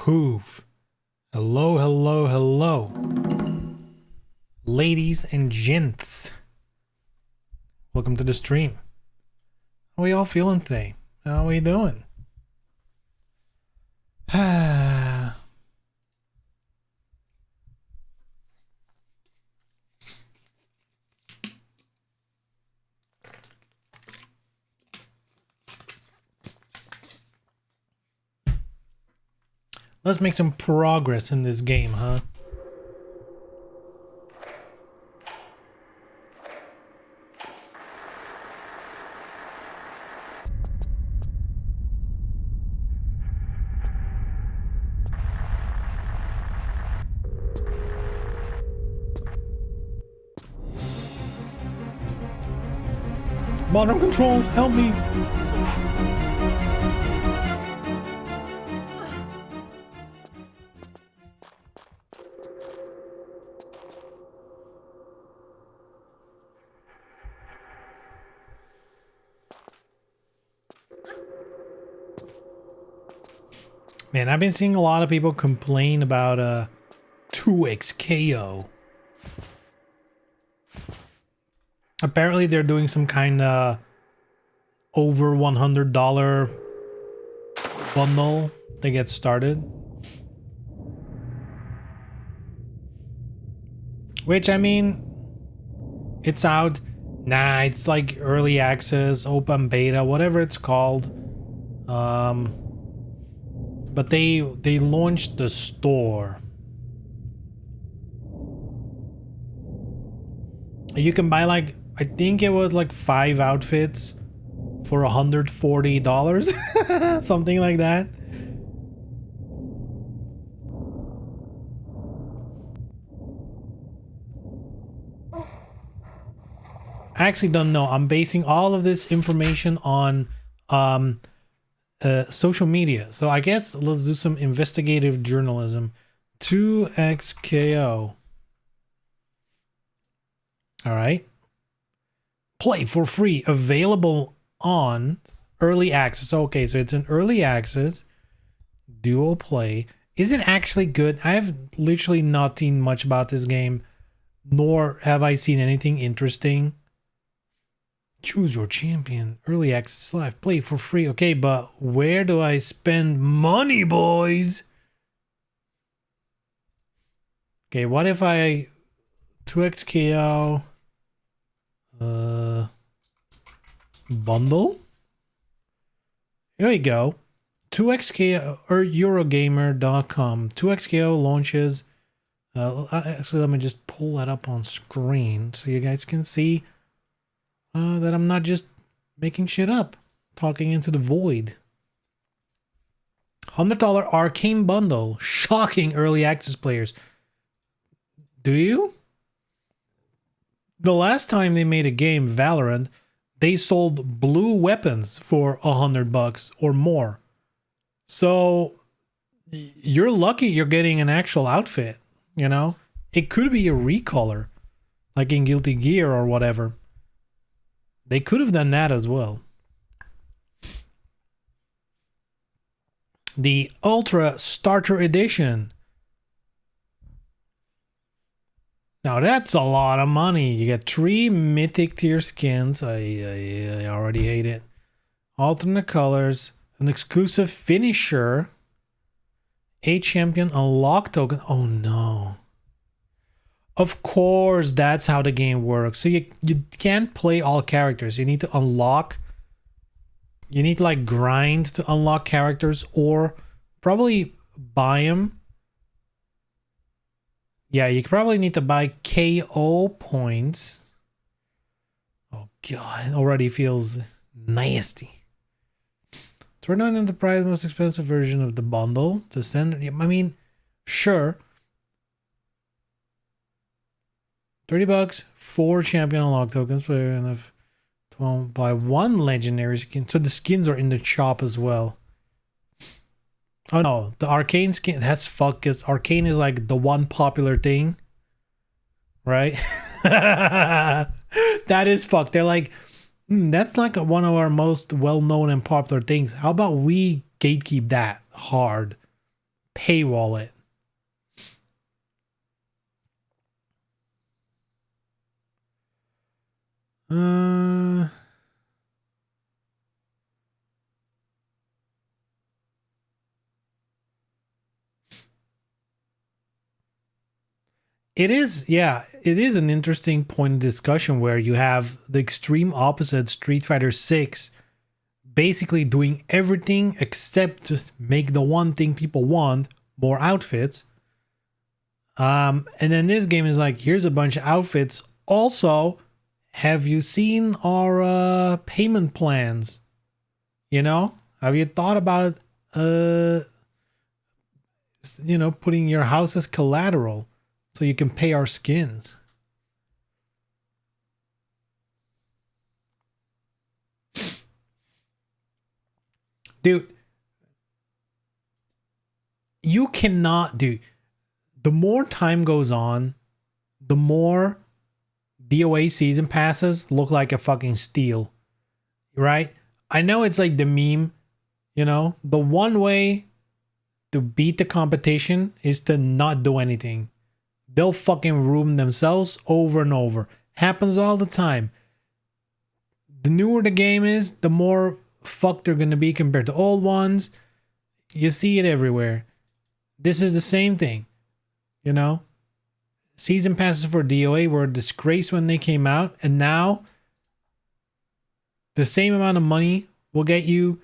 Whoof. Hello, hello, hello. Ladies and gents. Welcome to the stream. How are y'all feeling today? How are we doing? Let's make some progress in this game, huh? Modern controls, help me! Man, I've been seeing a lot of people complain about 2xKO. Apparently they're doing some kind of over $100 bundle to get started. Which, I mean, it's out. Nah, it's like early access, open beta, whatever it's called. But they launched the store. You can buy like, I think it was like 5 outfits for $140, something like that. I actually don't know. I'm basing all of this information on social media. So I guess let's do some investigative journalism. 2xKO. All right. Play for free. Available on early access. Okay, so it's an early access duo play. Is it actually good? I've literally not seen much about this game, nor have I seen anything interesting. Choose your champion. Early access live. Play for free. Okay, but where do I spend money, boys? Okay, what if I 2xKO bundle? Here we go. 2xKO or Eurogamer.com. 2xKO launches. Actually, let me just pull that up on screen so you guys can see that I'm not just making shit up, talking into the void. $100 arcane bundle. Shocking early access players. Do you? The last time they made a game, Valorant, they sold blue weapons for $100 or more. So you're lucky you're getting an actual outfit, you know? It could be a recolor, like in Guilty Gear or whatever. They could have done that as well. The Ultra Starter Edition. Now that's a lot of money. You get 3 mythic tier skins. I already hate it. Alternate colors. An exclusive finisher. A champion unlock token. Oh no. Of course, that's how the game works. So you can't play all characters. You need to unlock. You need to like grind to unlock characters or probably buy them. Yeah, you probably need to buy KO points. Oh god, it already feels nasty. Turn on the price most expensive version of the bundle. The standard. I mean, sure. $30, 4 champion unlock tokens, player, and if buy 1 legendary skin. So the skins are in the shop as well. Oh no, the arcane skin, that's fuck, because arcane is like the one popular thing. Right? That is fuck. They're like, that's like one of our most well-known and popular things. How about we gatekeep that hard? paywall it. It is, yeah, it is an interesting point of discussion where you have the extreme opposite Street Fighter 6 basically doing everything except to make the one thing people want, more outfits. And then this game is like, here's a bunch of outfits. Also, have you seen our payment plans? You know, have you thought about putting your house as collateral so you can pay our skins? Dude, you cannot do. The more time goes on, the more DOA season passes look like a fucking steal, right? I know it's like the meme, the one way to beat the competition is to not do anything. They'll fucking ruin themselves over and over. Happens all the time. The newer the game is, the more fucked they're going to be compared to old ones. You see it everywhere. This is the same thing, Season passes for DOA were a disgrace when they came out, and now the same amount of money will get you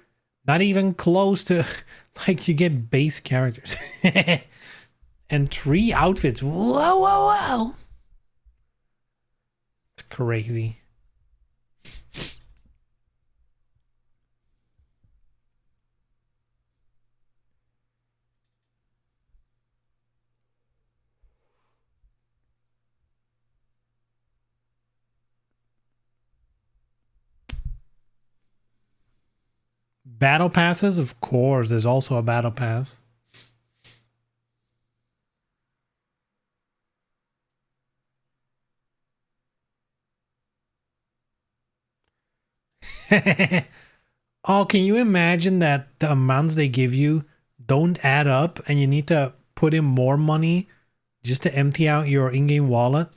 not even close to, like, you get base characters. And 3 outfits. Whoa. It's crazy. Battle passes, of course, there's also a battle pass. Oh, can you imagine that the amounts they give you don't add up and you need to put in more money just to empty out your in-game wallet?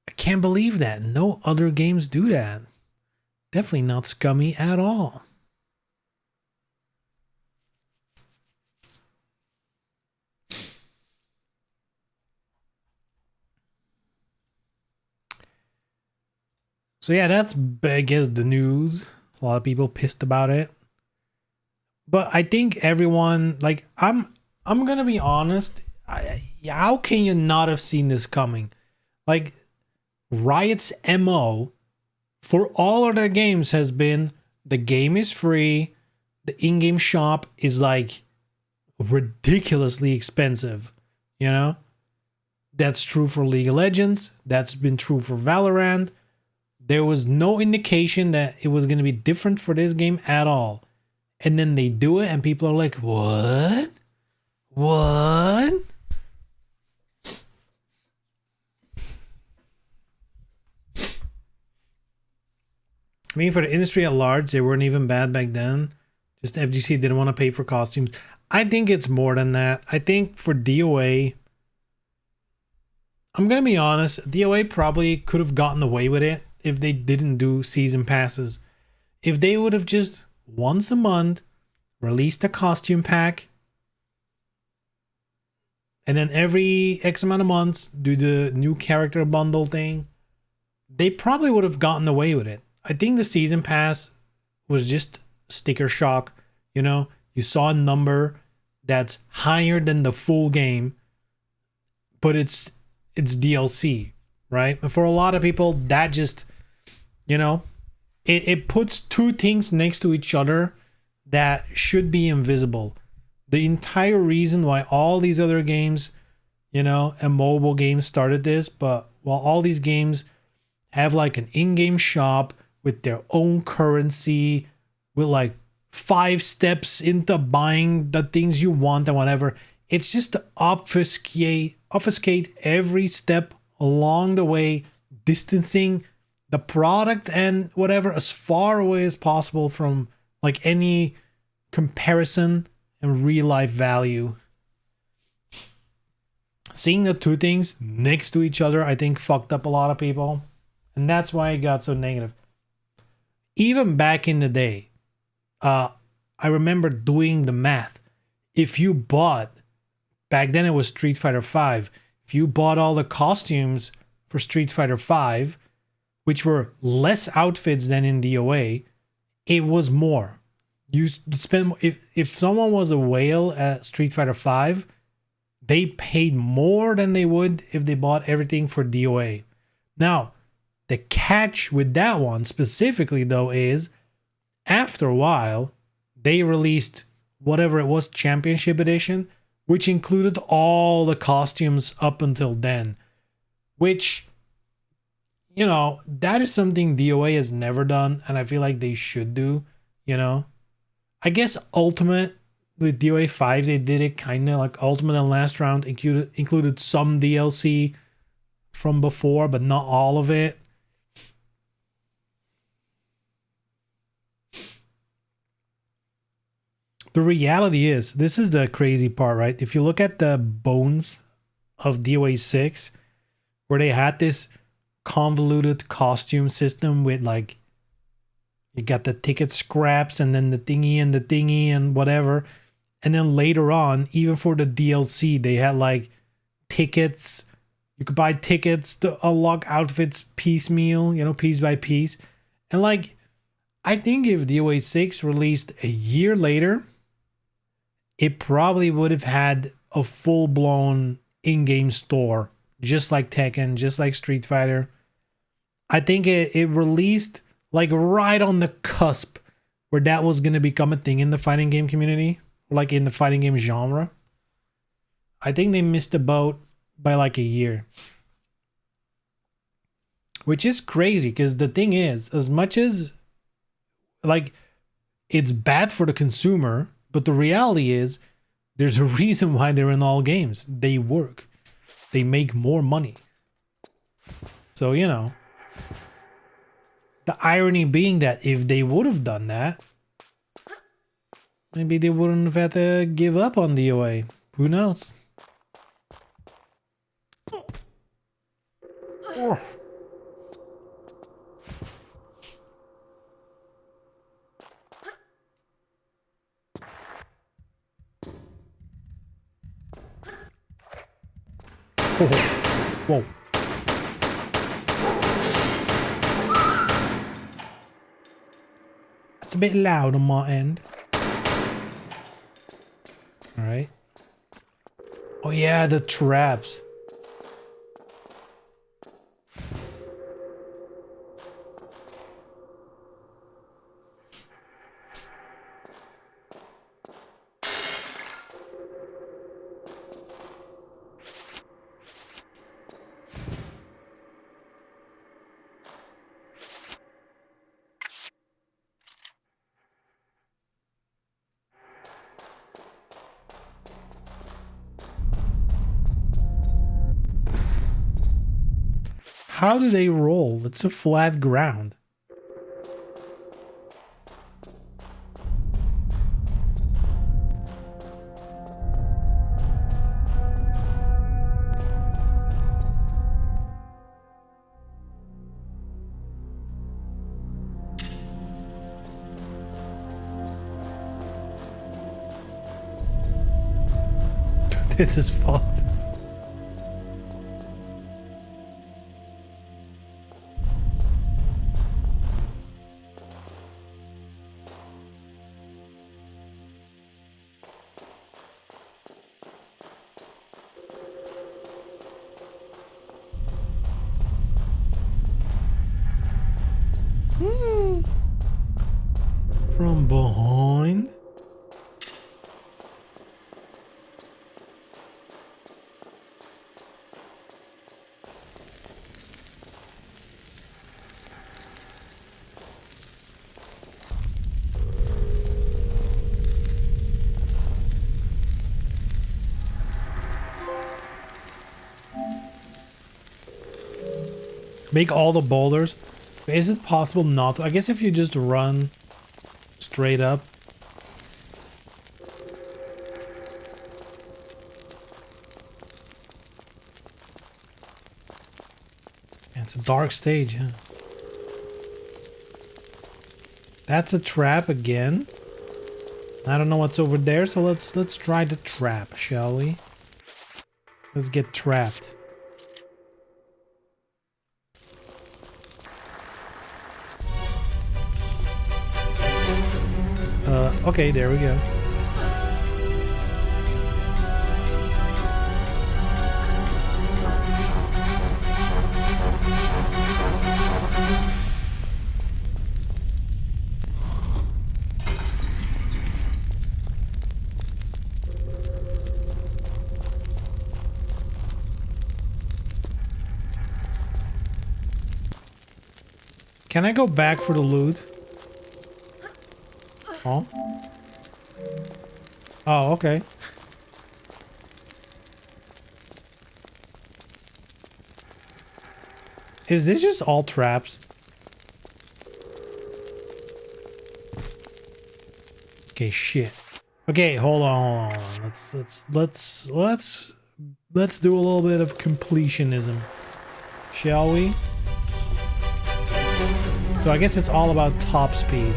I can't believe that. No other games do that. Definitely not scummy at all. So yeah, that's big as the news. A lot of people pissed about it. But I think everyone, like, I'm gonna be honest. How can you not have seen this coming? Like, Riot's MO for all of their games has been the game is free, the in-game shop is like ridiculously expensive, That's true for League of Legends. That's been true for Valorant. There was no indication that it was going to be different for this game at all. And then they do it and people are like, what? What? I mean, for the industry at large, they weren't even bad back then. Just FGC didn't want to pay for costumes. I think it's more than that. I think for DOA, I'm going to be honest, DOA probably could have gotten away with it if they didn't do season passes. If they would have just once a month released a costume pack and then every X amount of months do the new character bundle thing, they probably would have gotten away with it. I think the season pass was just sticker shock. You saw a number that's higher than the full game, but it's DLC, right? And for a lot of people, that just, it puts two things next to each other that should be invisible. The entire reason why all these other games, and mobile games started this, but while all these games have like an in-game shop with their own currency, with like 5 steps into buying the things you want and whatever, it's just to obfuscate every step along the way, distancing the product and whatever as far away as possible from like any comparison and real life value. seeing the two things next to each other, I think fucked up a lot of people. And that's why it got so negative. Even back in the day, I remember doing the math. If you bought, back then it was Street Fighter V, if you bought all the costumes for Street Fighter V, which were less outfits than in DOA, it was more. You spend, if someone was a whale at Street Fighter V, they paid more than they would if they bought everything for DOA. Now, the catch with that one specifically though is, after a while, they released whatever it was, Championship Edition, which included all the costumes up until then, which, you know, that is something DOA has never done, and I feel like they should do, you know. I guess Ultimate with DOA 5, they did it kind of like Ultimate and Last Round included some DLC from before, but not all of it. The reality is, this is the crazy part, right? If you look at the bones of DOA 6, where they had this convoluted costume system with like, you got the ticket scraps and then the thingy and whatever. And then later on, even for the DLC, they had like tickets. You could buy tickets to unlock outfits piecemeal, you know, piece by piece. And like, I think if DOA 6 released a year later, it probably would have had a full-blown in-game store, just like Tekken, just like Street Fighter. I think it released like right on the cusp where that was going to become a thing in the fighting game community, like in the fighting game genre. I think they missed the boat by like a year. Which is crazy, because the thing is, as much as like it's bad for the consumer, but the reality is there's a reason why they're in all games. They work. They make more money. So, you know, the irony being that if they would have done that, maybe they wouldn't have had to give up on DOA. Who knows? Oh. Whoa. That's a bit loud on my end. Alright. Oh yeah, the traps. How do they roll? It's a flat ground. This is fucked. From behind? Make all the boulders. Is it possible not to? I guess if you just run straight up. it's a dark stage, huh? That's a trap again. I don't know what's over there, so let's try the trap, shall we? Let's get trapped. Okay, there we go. Can I go back for the loot? Oh? Oh, okay. Is this just all traps? Okay, shit. Okay, hold on. Let's do a little bit of completionism. Shall we? So I guess it's all about top speed.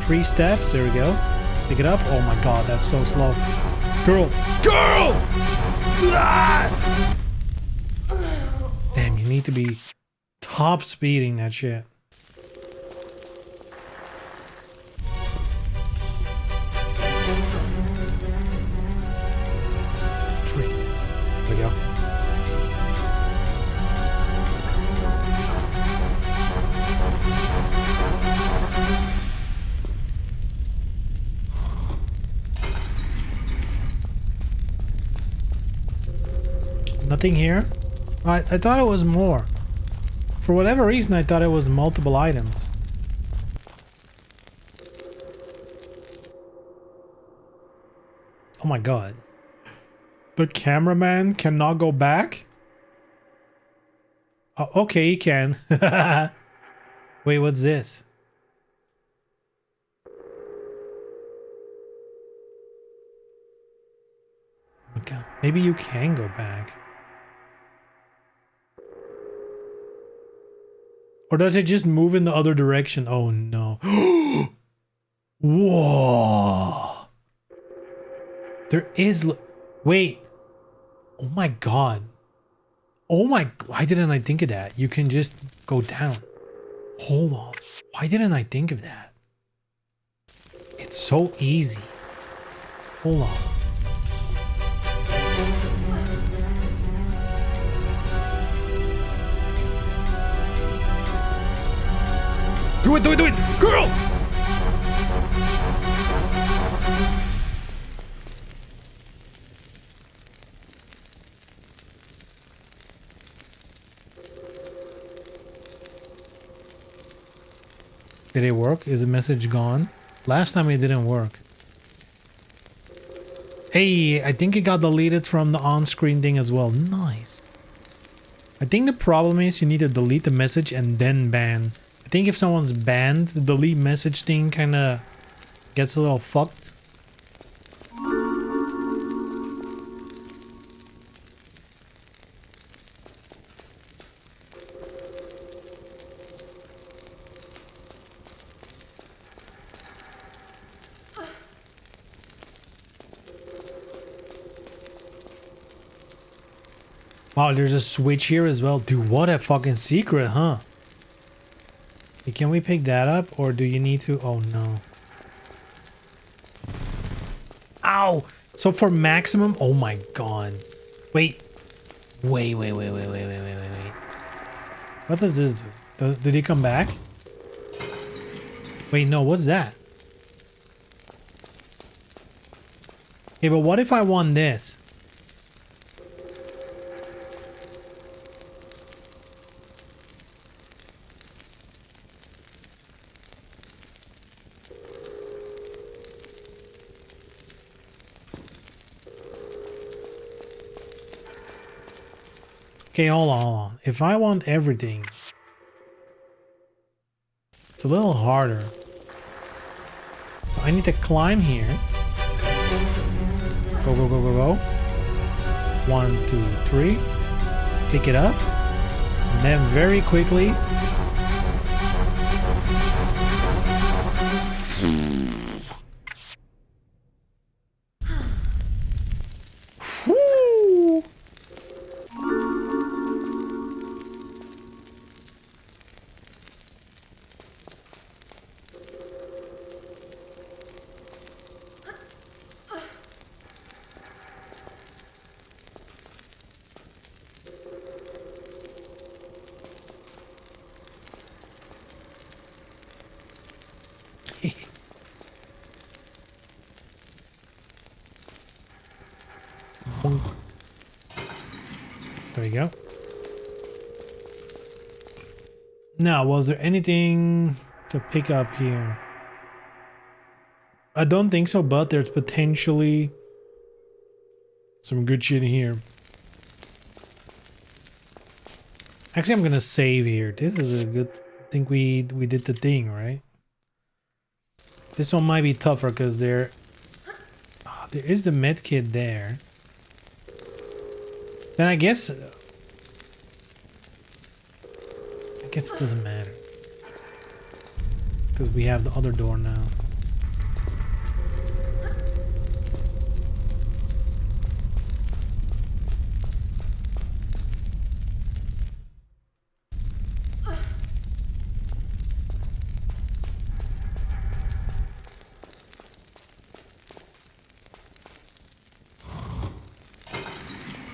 3 steps, there we go. Pick it up. Oh my god, that's so slow. Girl! Girl! Ah! Damn, you need to be top speeding that shit. There we go. Nothing here? I thought it was more. For whatever reason, I thought it was multiple items. Oh my god. The cameraman cannot go back? Oh, okay, he can. Wait, what's this? Okay, maybe you can go back. Or does it just move in the other direction? Oh no. Whoa. There is... Wait. Oh my god. Oh my... Why didn't I think of that? You can just go down. Hold on. Why didn't I think of that? It's so easy. Hold on. Do it, do it, do it! Girl! Did it work? Is the message gone? Last time it didn't work. Hey, I think it got deleted from the on-screen thing as well. Nice. I think the problem is you need to delete the message and then ban. I think if someone's banned, the delete message thing kind of gets a little fucked. Wow, there's a switch here as well. Dude, what a fucking secret, huh? Hey, can we pick that up? Or do you need to? Oh, no. Ow! So for maximum... Oh my god. Wait. Wait. What does this do? Did he come back? Wait, no. What's that? Okay, but what if I want this? Okay, hold on. If I want everything, it's a little harder. So I need to climb here. Go. 1, 2, 3. pick it up, and then very quickly. Whoo! There you go. Now, was there anything to pick up here? I don't think so, but there's potentially some good shit here. Actually, I'm gonna save here. This is a good... I think we did the thing, right? This one might be tougher because there is the med kit there. Then I guess it doesn't matter because we have the other door now.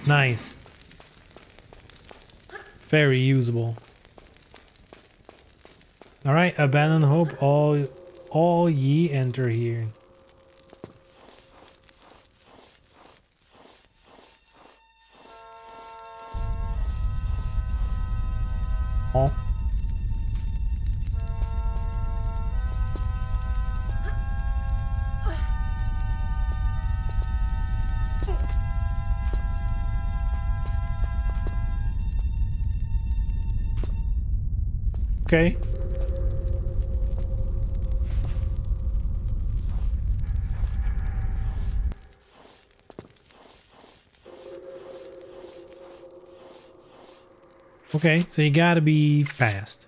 Nice. Very usable. All right, abandon hope. All ye enter here. Oh. Okay. Okay, so you gotta be fast.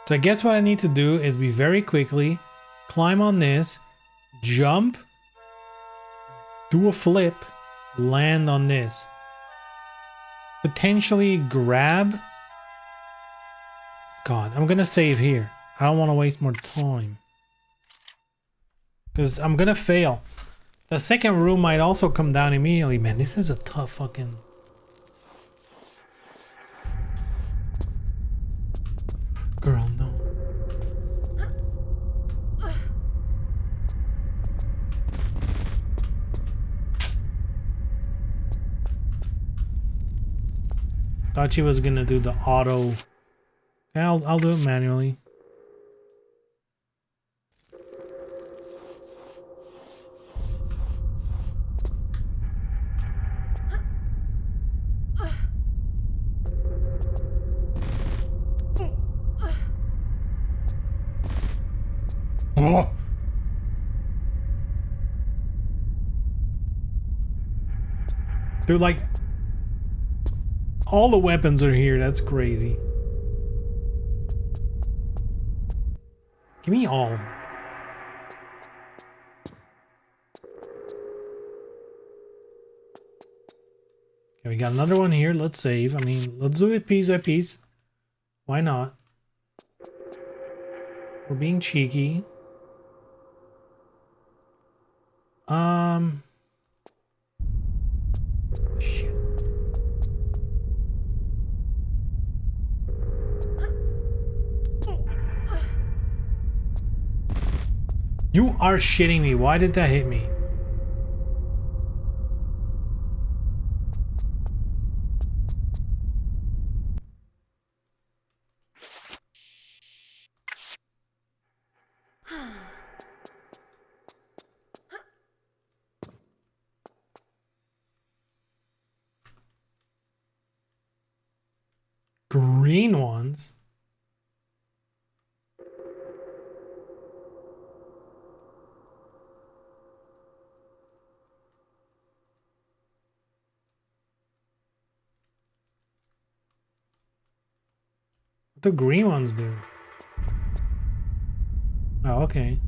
So I guess what I need to do is be very quickly, climb on this, jump, do a flip, land on this. Potentially grab. God, I'm gonna save here. I don't want to waste more time. Because I'm gonna fail. The second room might also come down immediately. Man, this is a tough fucking... Girl, no. Thought she was gonna do the auto. Yeah, I'll do it manually. Oh. Dude, like, all the weapons are here. That's crazy. Give me all of them. Okay, we got another one here. Let's save. I mean, let's do it piece by piece. Why not? We're being cheeky. Shit. You are shitting me. Why did that hit me? green ones. What do green ones do? Oh, okay.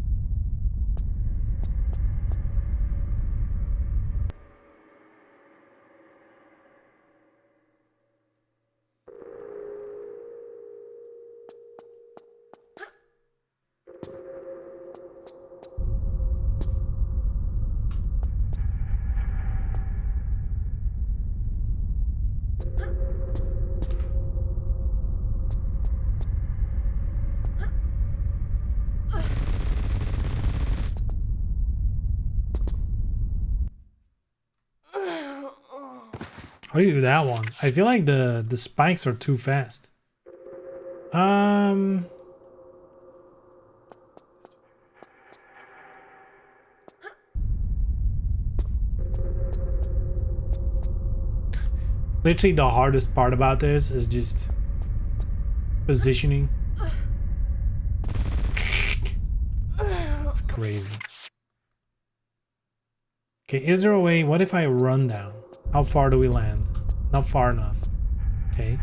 How do you do that one? I feel like the spikes are too fast. Literally the hardest part about this is just positioning. It's crazy. Okay, is there a way? What if I run down? How far do we land? Not far enough. Okay.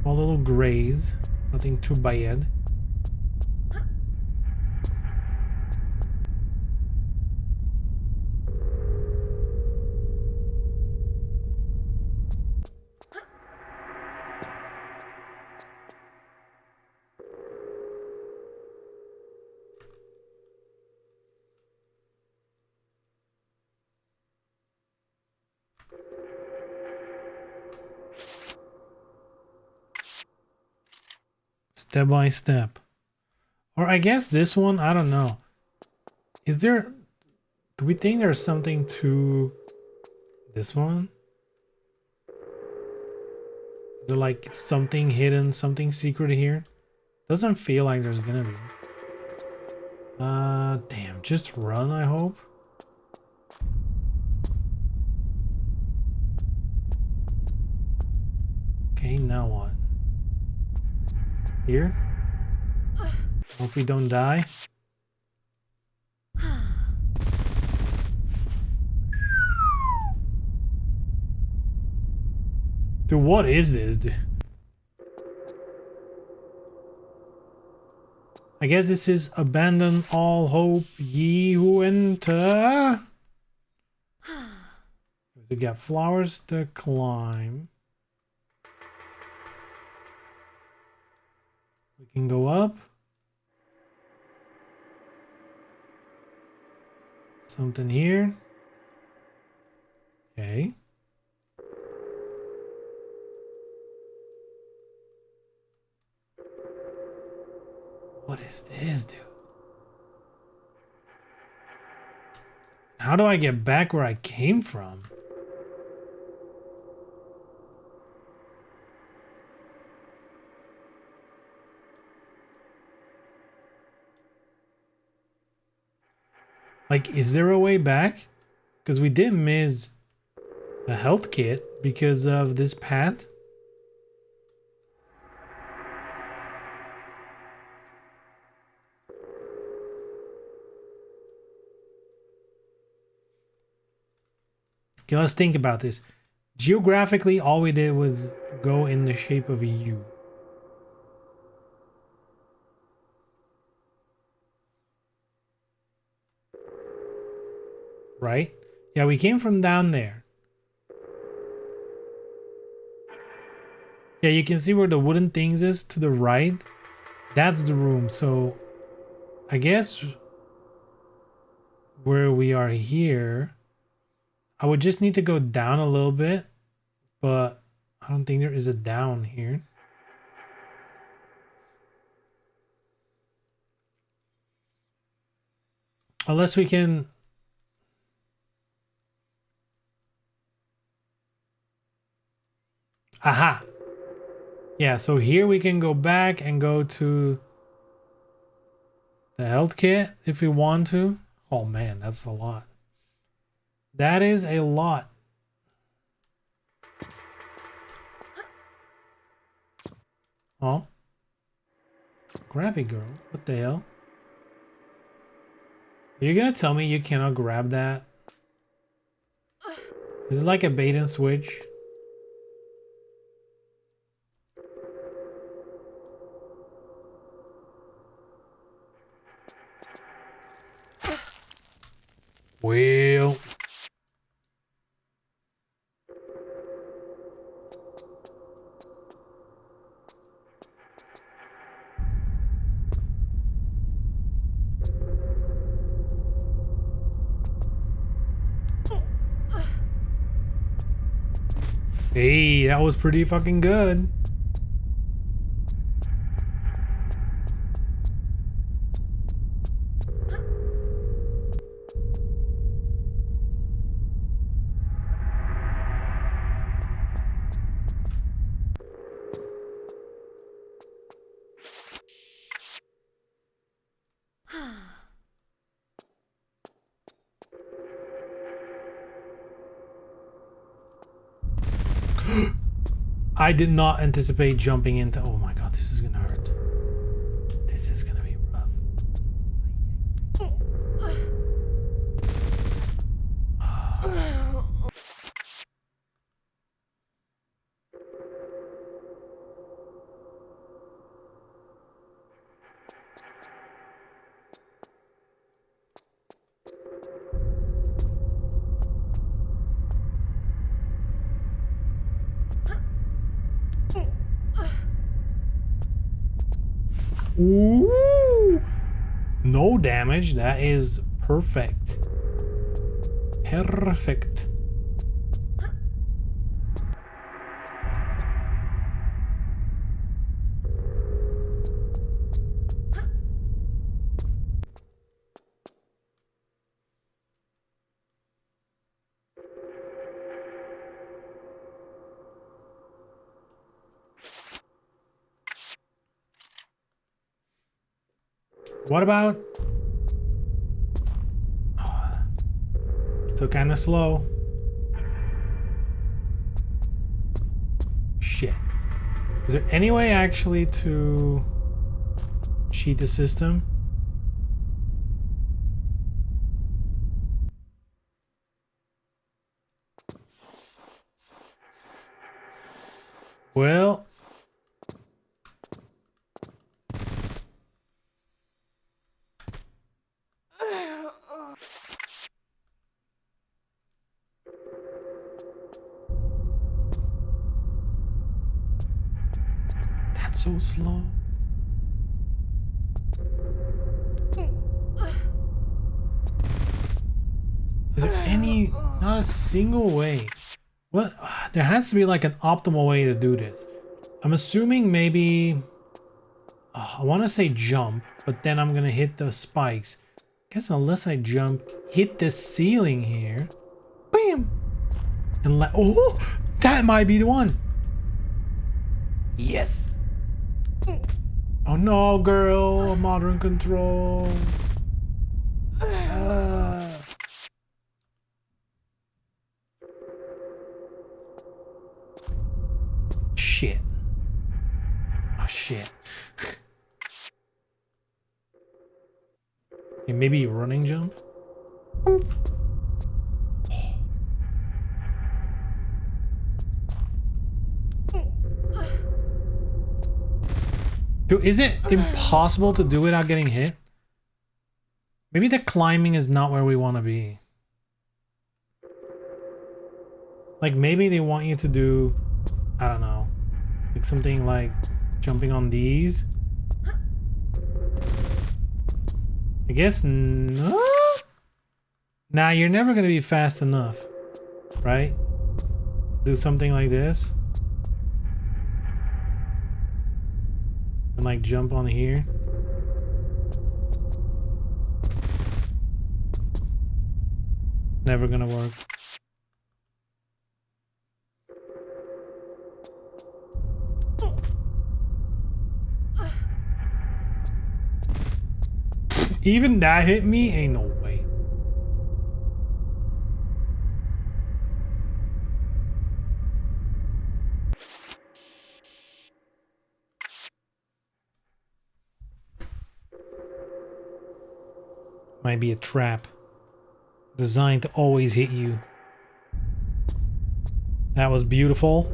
Small little graze. Nothing too bad. Step by step. Or I guess this one, I don't know. Is there... Do we think there's something to this one? Is there like something hidden, something secret here? Doesn't feel like there's gonna be. Damn, just run, I hope. Okay, now what? Here? Hope we don't die. Dude, what is this? I guess this is abandon all hope, ye who enter. We got flowers to climb. We can go up. Something here. Okay. What is this, dude? How do I get back where I came from? Like, is there a way back? Because we did miss a health kit because of this path. Okay, let's think about this. Geographically, all we did was go in the shape of a U. Right? Yeah, we came from down there. Yeah, you can see where the wooden things is to the right. That's the room. So I guess where we are here, I would just need to go down a little bit, but I don't think there is a down here. Unless we can... Aha! Yeah, so here we can go back and go to The health kit, if we want to. Oh man, that's a lot. That is a lot. Oh. Grab it, girl. What the hell? Are you gonna tell me you cannot grab that? Is it like a bait and switch? Well. Hey, that was pretty fucking good. I did not anticipate jumping into... Oh my god, this is gonna hurt. This is gonna be rough. Ooh! No damage. That is perfect. Perfect. What about... Oh, still kind of slow. Shit. Is there any way actually to cheat the system? Well... That's so slow. Is there any... Not a single way. What? There has to be like an optimal way to do this. I'm assuming maybe... I want to say jump, but then I'm going to hit the spikes. Guess unless I jump, hit the ceiling here. Bam! And like... Oh! That might be the one! Yes! Oh no, girl! Modern control! Shit. Oh shit. Okay, maybe running jump? Dude, is it impossible to do without getting hit? Maybe the climbing is not where we want to be. Like maybe they want you to do, I don't know, like something like jumping on these. I guess no. Nah, you're never gonna be fast enough, right? Do something like this. And like jump on here. Never gonna work. Even that hit me? Ain't no way. Might be a trap. Designed to always hit you. That was beautiful.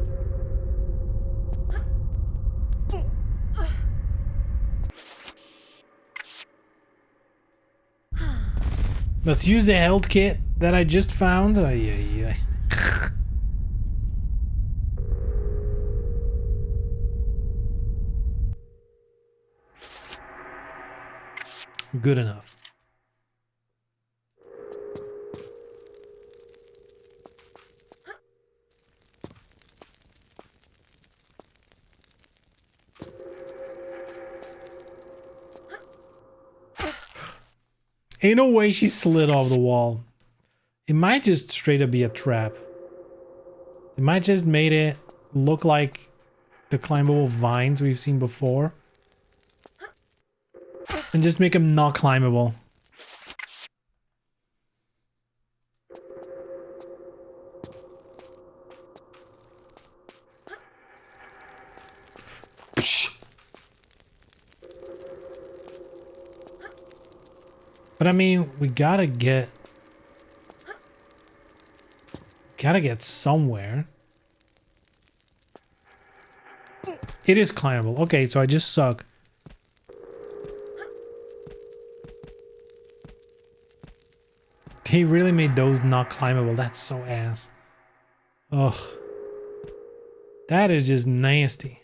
Let's use the health kit that I just found. Ay. Good enough. Ain't no way she slid off the wall. It might just straight up be a trap. It might just made it look like the climbable vines we've seen before. And just make them not climbable. But I mean, we gotta get somewhere. It is climbable. Okay, so I just suck. They really made those not climbable. That's so ass. Ugh. That is just nasty.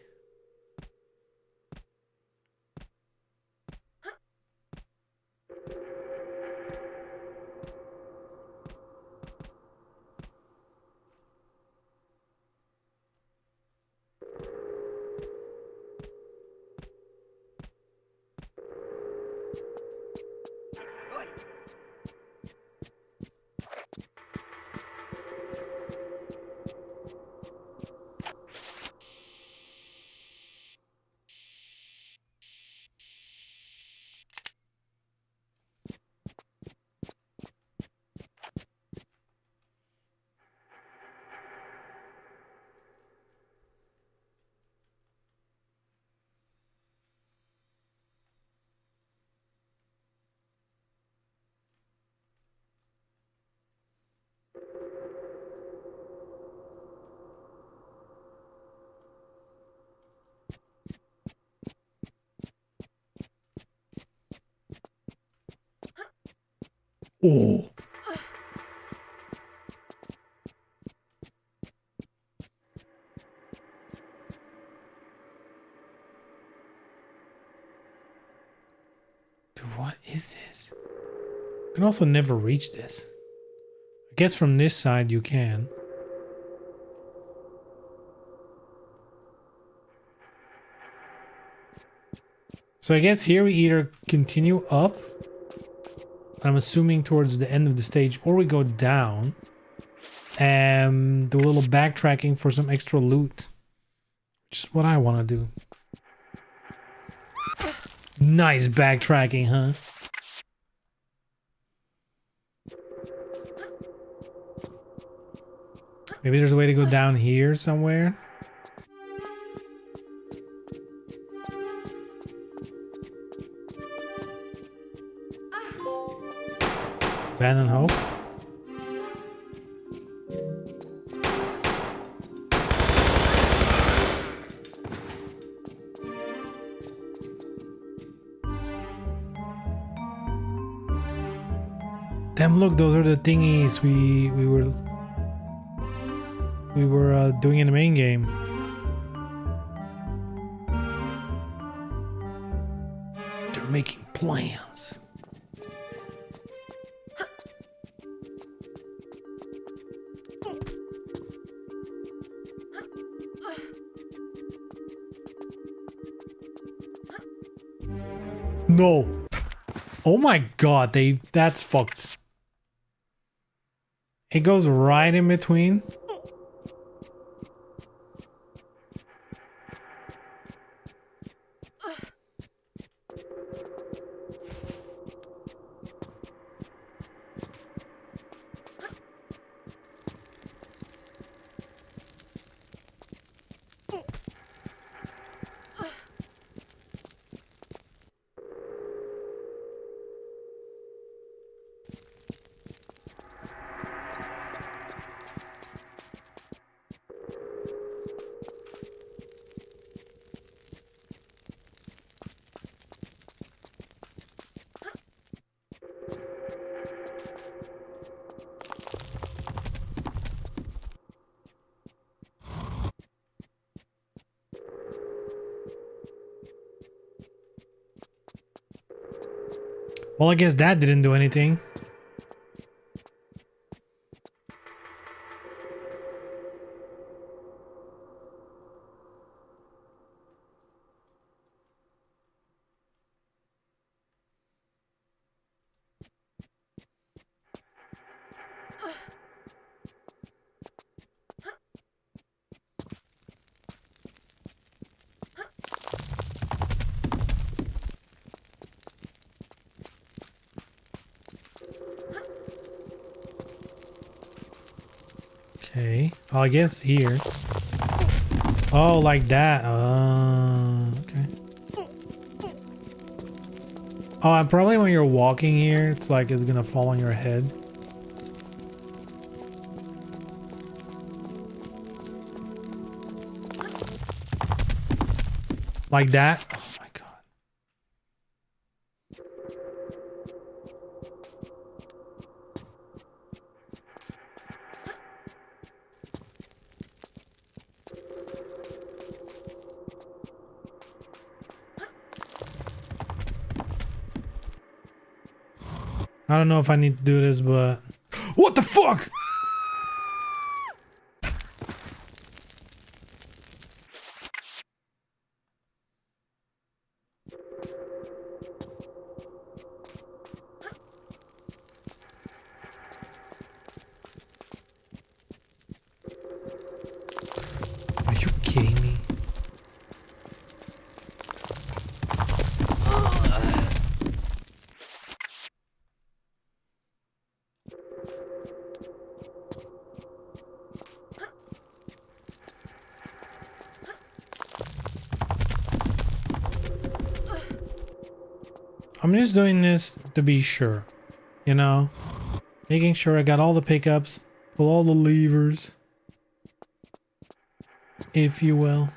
Oh. Dude, what is this? You can also never reach this. I guess from this side you can. So I guess here we either continue up, I'm assuming towards the end of the stage, or we go down and do a little backtracking for some extra loot. Which is what I want to do. Nice backtracking, huh? Maybe there's a way to go down here somewhere. Abandon hope. Damn! Look, those are the thingies we were doing in the main game. They're making plans. No. Oh my god, that's fucked. It goes right in between. Well, I guess that didn't do anything. Okay. Oh, I guess here. Oh, like that. Okay. Oh, and probably when you're walking here, it's like it's gonna fall on your head. Like that. Oh my god. I don't know if I need to do this, but... What the fuck?! Are you kidding me? I'm just doing this to be sure, you know? Making sure I got all the pickups, pull all the levers, if you will.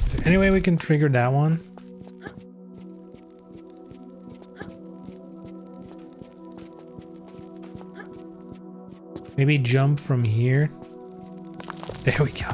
Is there any way we can trigger that one? Maybe jump from here. There we go.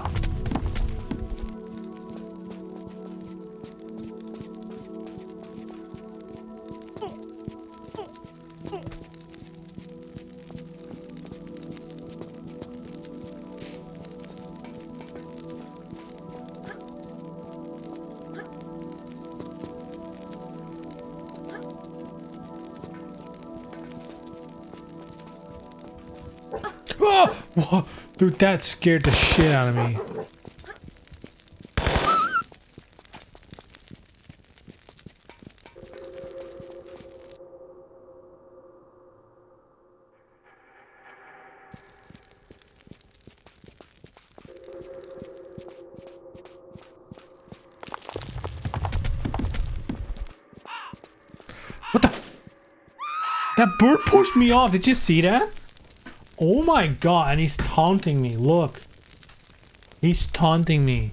Oh! Whoa. Dude, that scared the shit out of me. What the? That bird pushed me off. Did you see that? Oh my god, and he's taunting me. Look. He's taunting me.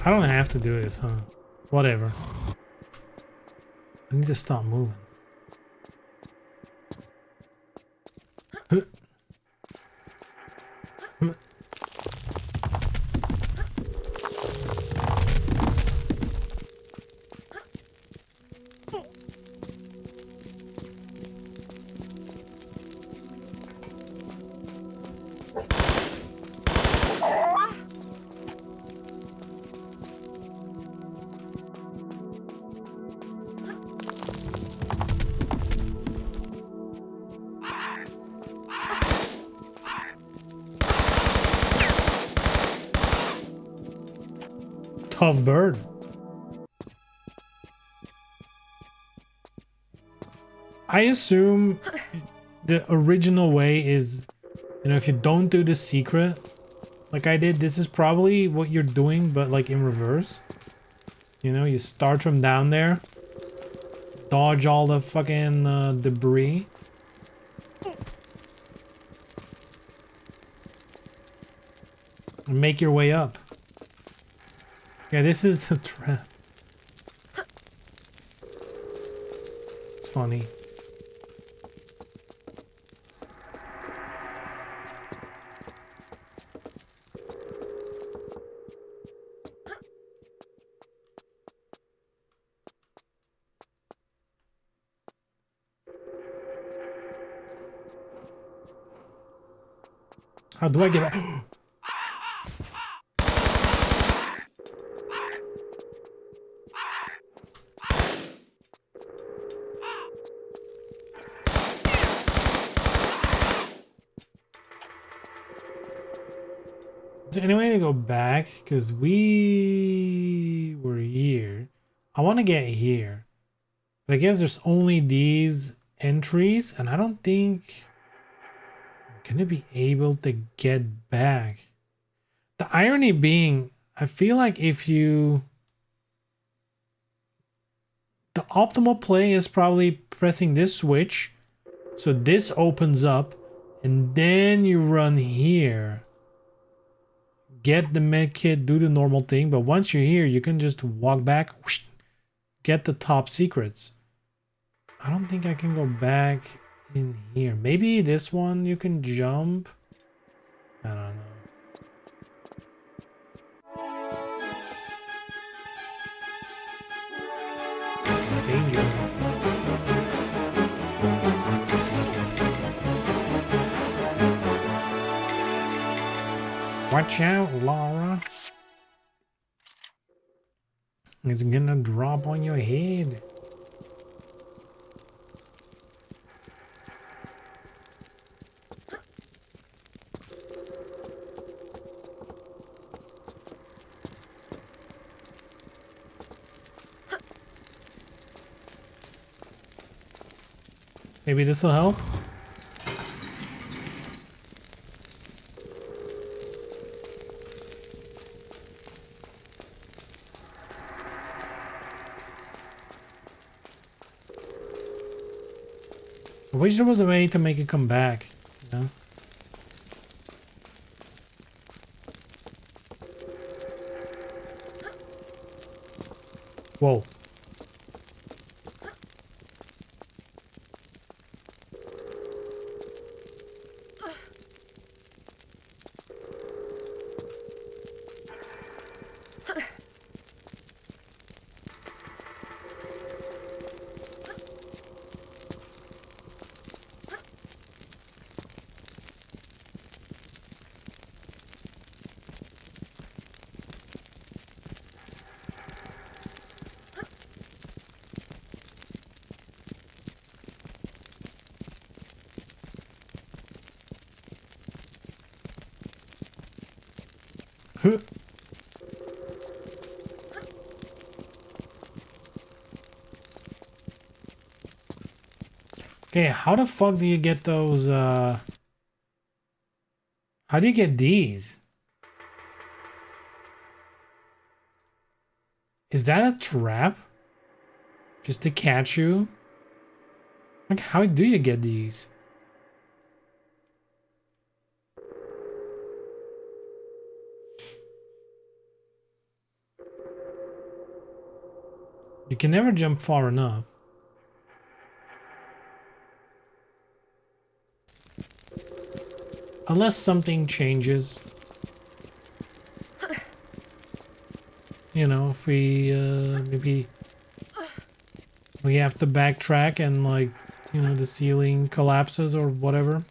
I don't have to do this, huh? Whatever. I need to stop moving. Tough bird. I assume the original way is, you know, if you don't do the secret, like I did, this is probably what you're doing, but like in reverse. You know, you start from down there, dodge all the fucking debris, And make your way up. Yeah, this is the trap. It's funny. How do I get back? Is there any way to go back? Because we were here. I want to get here. But I guess there's only these entries, and I don't think I'm gonna be able to get back. The irony being, I feel like if you... The optimal play is probably pressing this switch. So this opens up, and then you run here. Get the med kit, do the normal thing, but once you're here, you can just walk back, whoosh, get the top secrets. I don't think I can go back in here. Maybe this one you can jump. I don't know. Danger. Watch out, Laura. It's gonna drop on your head. Maybe this will help. I wish there was a way to make it come back, you know? Whoa. Okay, how the fuck do you get those, how do you get these? Is that a trap? Just to catch you? Like, how do you get these? You can never jump far enough. Unless something changes. You know, if we, maybe we have to backtrack and, like, you know, the ceiling collapses or whatever.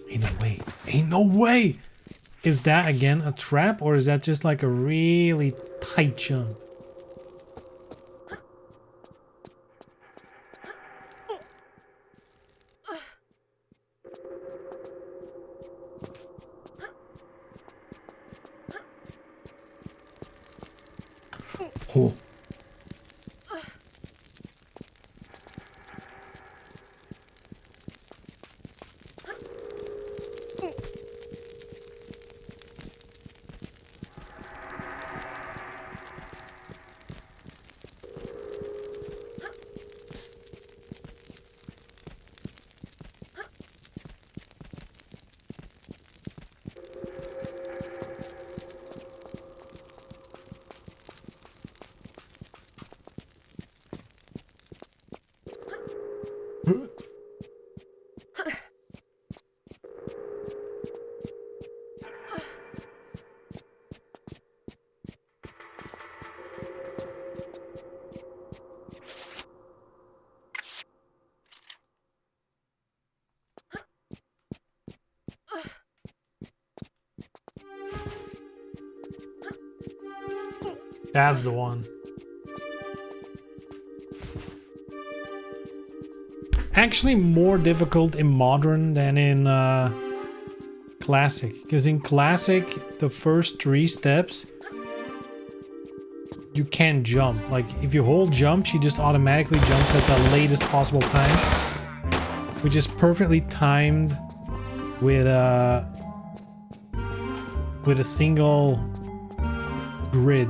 Ain't no way. Ain't no way! Is that, again, a trap? Or is that just, like, a really tight jump? Oh. That's the one. Actually more difficult in modern than in classic, because in classic the first 3 steps you can't jump. Like if you hold jump, she just automatically jumps at the latest possible time, which is perfectly timed with a single grid,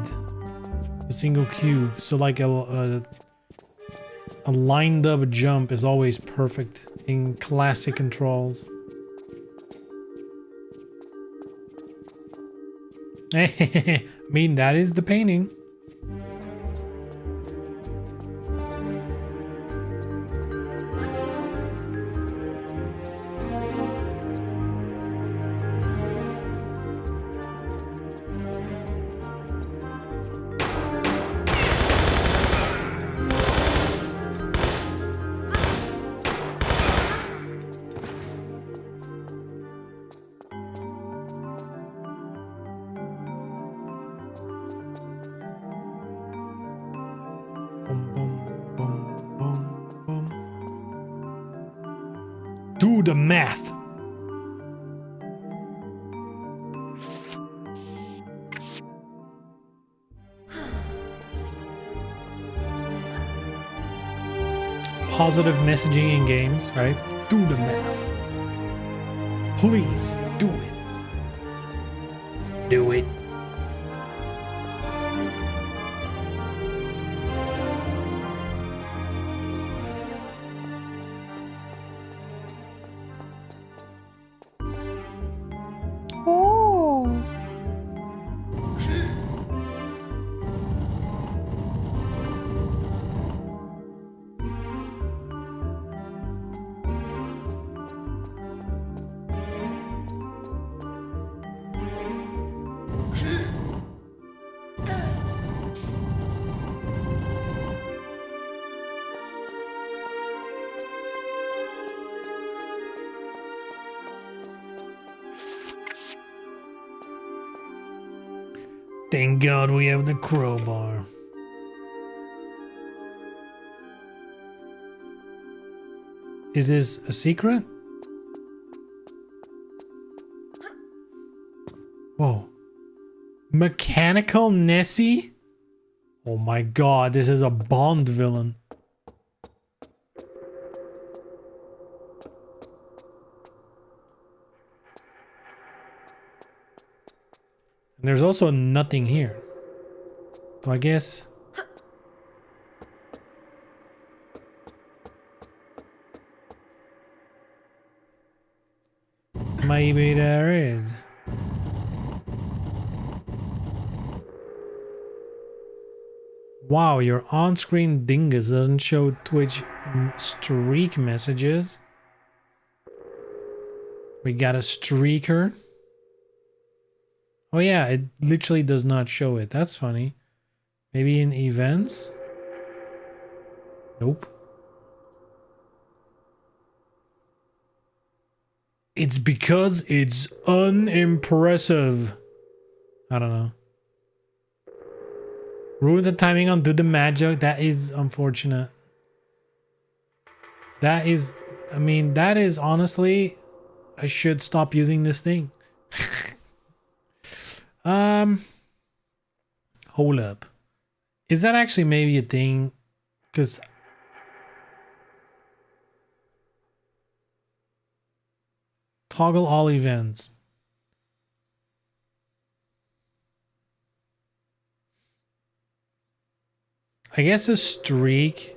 a single cube. So like a lined up jump is always perfect in classic controls. I mean, that is the painting. Do the math. Positive messaging in games, right? Do the math. Please do it. Do it. Thank God we have the crowbar. Is this a secret? Whoa. Mechanical Nessie? Oh my God, this is a Bond villain. And there's also nothing here. So I guess... maybe there is. Wow, your on-screen dingus doesn't show Twitch streak messages. We got a streaker. Oh yeah, it literally does not show it. That's funny. Maybe in events? Nope. It's because it's unimpressive. I don't know. Ruin the timing on Do the Magic. That is unfortunate. That is... I mean, that is honestly... I should stop using this thing. Hold up. Is that actually maybe a thing? Because... toggle all events. I guess a streak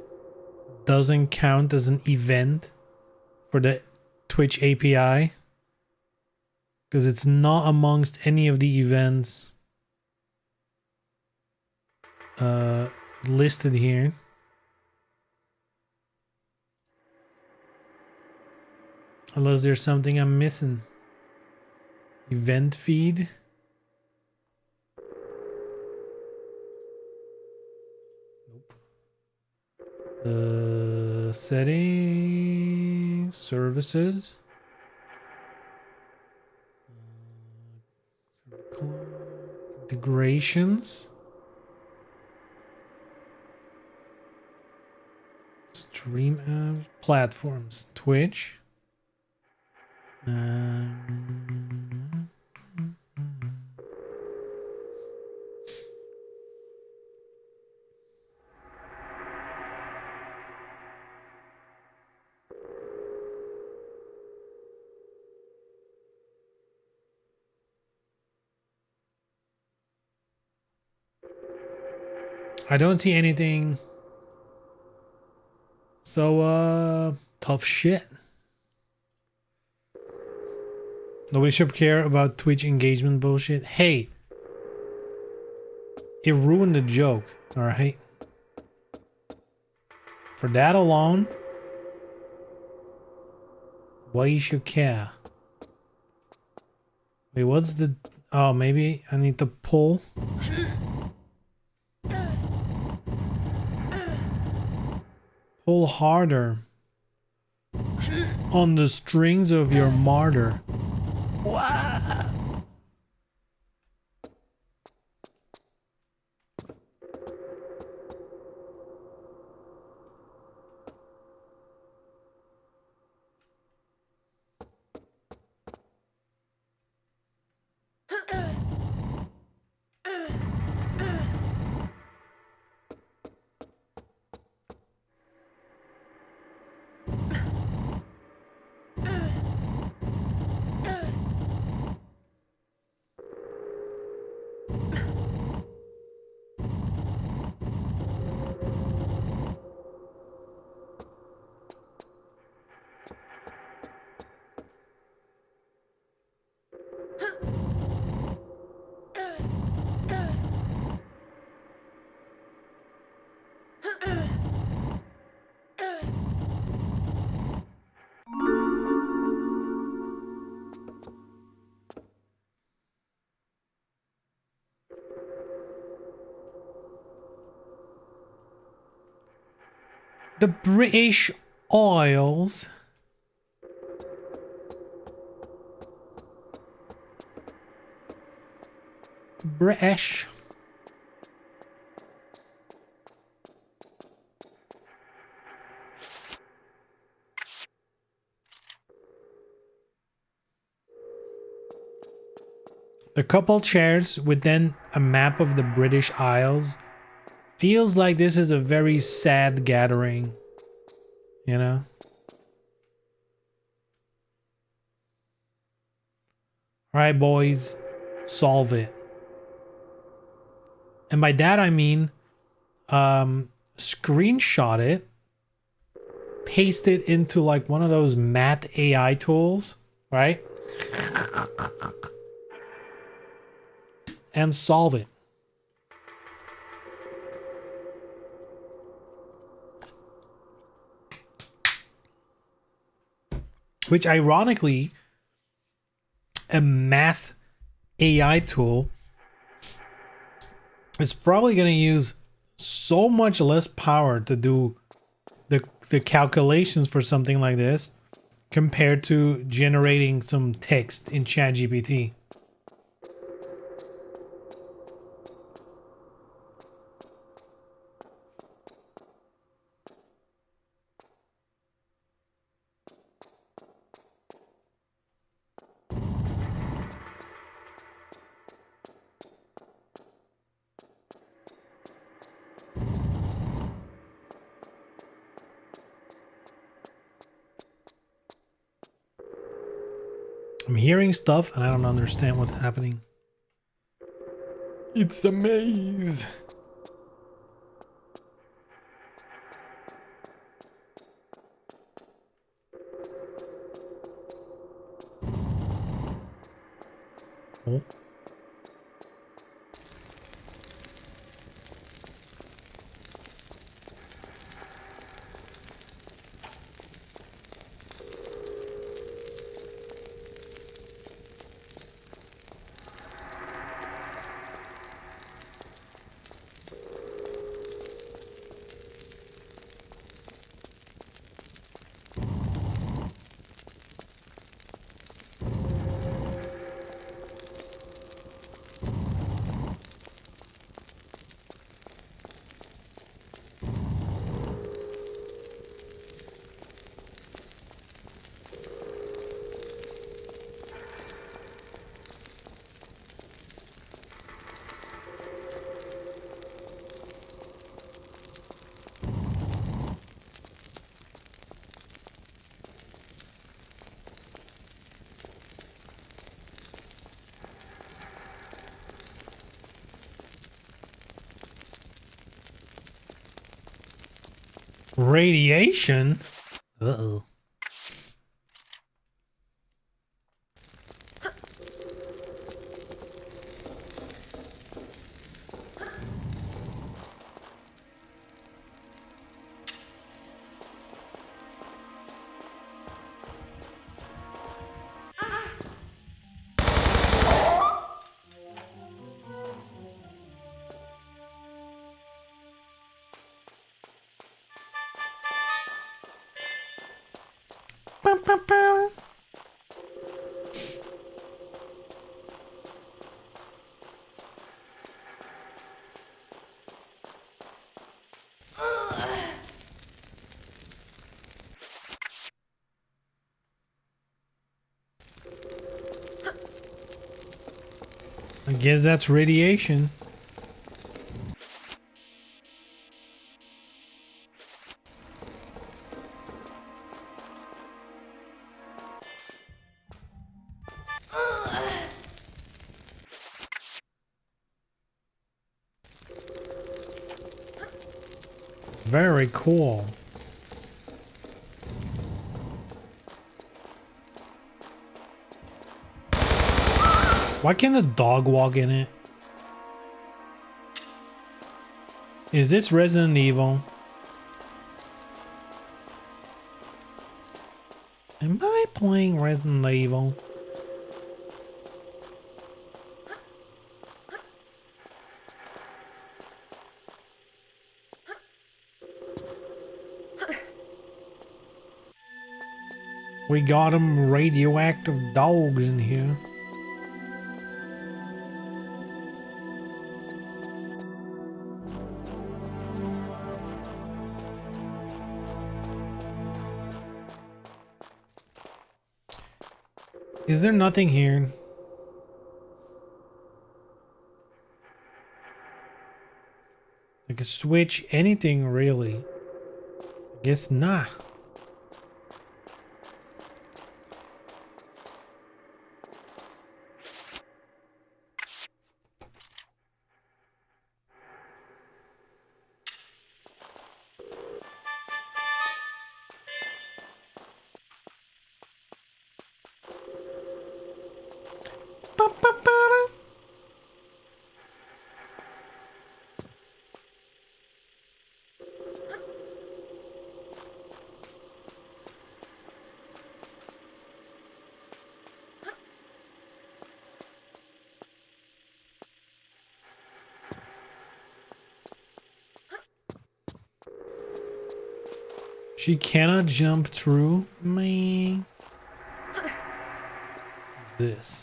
doesn't count as an event for the Twitch API because it's not amongst any of the events listed here. Unless there's something I'm missing. Event feed. Nope. Settings, services. Integrations. Stream platforms. Twitch. I don't see anything. So, tough shit. Nobody should care about Twitch engagement bullshit. Hey, it ruined the joke, alright? For that alone, why you should care? Wait, what's the... Oh, maybe I need to pull. Pull harder on the strings of your martyr. Wow. The British Isles. British. The couple chairs with then a map of the British Isles. Feels like this is a very sad gathering, you know? Alright, boys, solve it. And by that I mean, screenshot it, paste it into like one of those math AI tools, right? And solve it. Which ironically, a math AI tool is probably going to use so much less power to do the calculations for something like this compared to generating some text in ChatGPT. I'm hearing stuff and I don't understand what's happening. It's a maze. Oh. Radiation? Uh-oh. I guess that's radiation. Very cool. Why can't the dog walk in it? Is this Resident Evil? Am I playing Resident Evil? We got them radioactive dogs in here. Is there nothing here? Like a switch, anything really? I guess not. She cannot jump through me. This.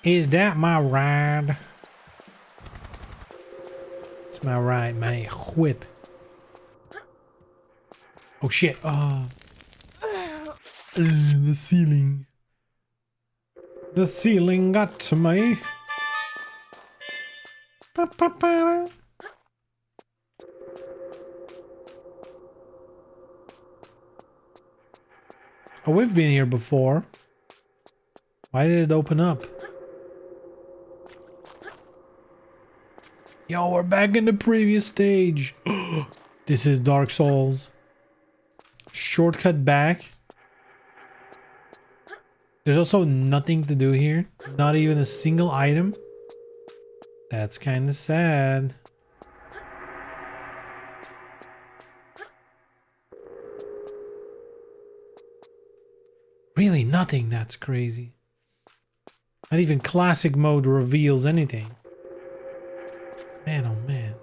Is that my ride? It's my ride, my whip. Oh shit. Oh. The ceiling. The ceiling got to me. Oh, we've been here before. Why did it open up? Yo, we're back in the previous stage. This is Dark Souls. Shortcut back. There's also nothing to do here. Not even a single item. That's kind of sad. Really nothing. That's crazy. Not even classic mode reveals anything. Man, oh man.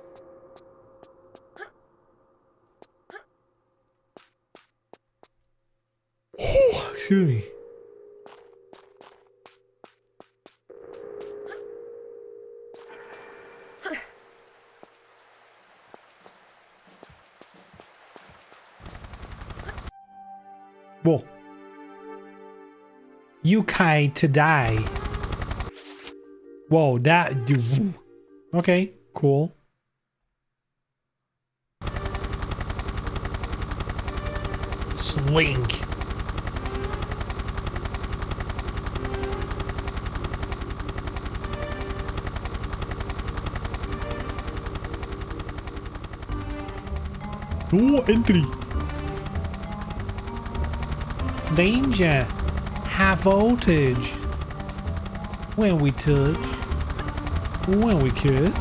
Excuse me. Whoa. Yukai to die. Whoa, that dude. Okay, cool. Slink. Oh, entry. Danger. High voltage. When we touch. When we kiss.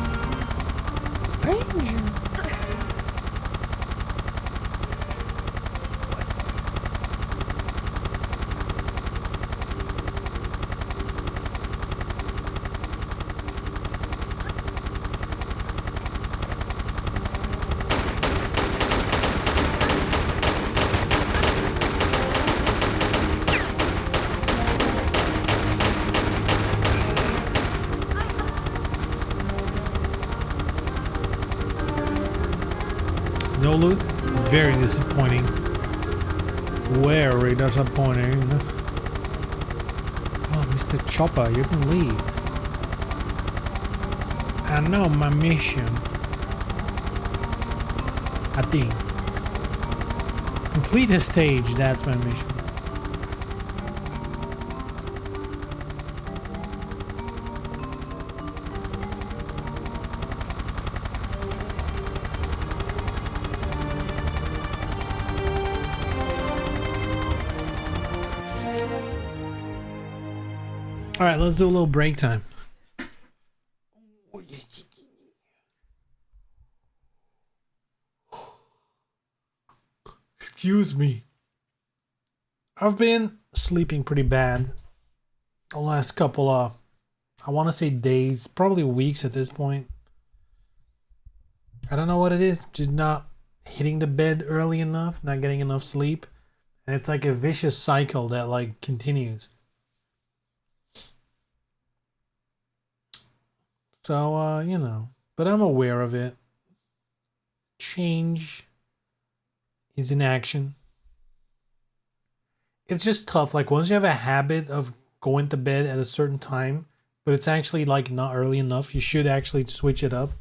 Danger. No loot? Very disappointing. Very disappointing. Oh, Mr. Chopper, you can leave. I know my mission. I think. Complete a stage, that's my mission. All right, let's do a little break time. Excuse me. I've been sleeping pretty bad the last couple of, I want to say days, probably weeks at this point. I don't know what it is, just not hitting the bed early enough, not getting enough sleep. And it's like a vicious cycle that like continues. So, you know, but I'm aware of it. Change is in action. It's just tough. Like once you have a habit of going to bed at a certain time, but it's actually like not early enough, you should actually switch it up.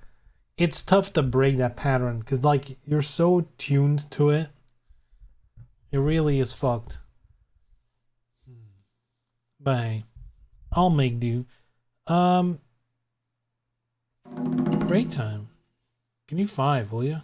It's tough to break that pattern because like you're so tuned to it. It really is fucked. But hey, I'll make do. Break time. Give me 5, will you?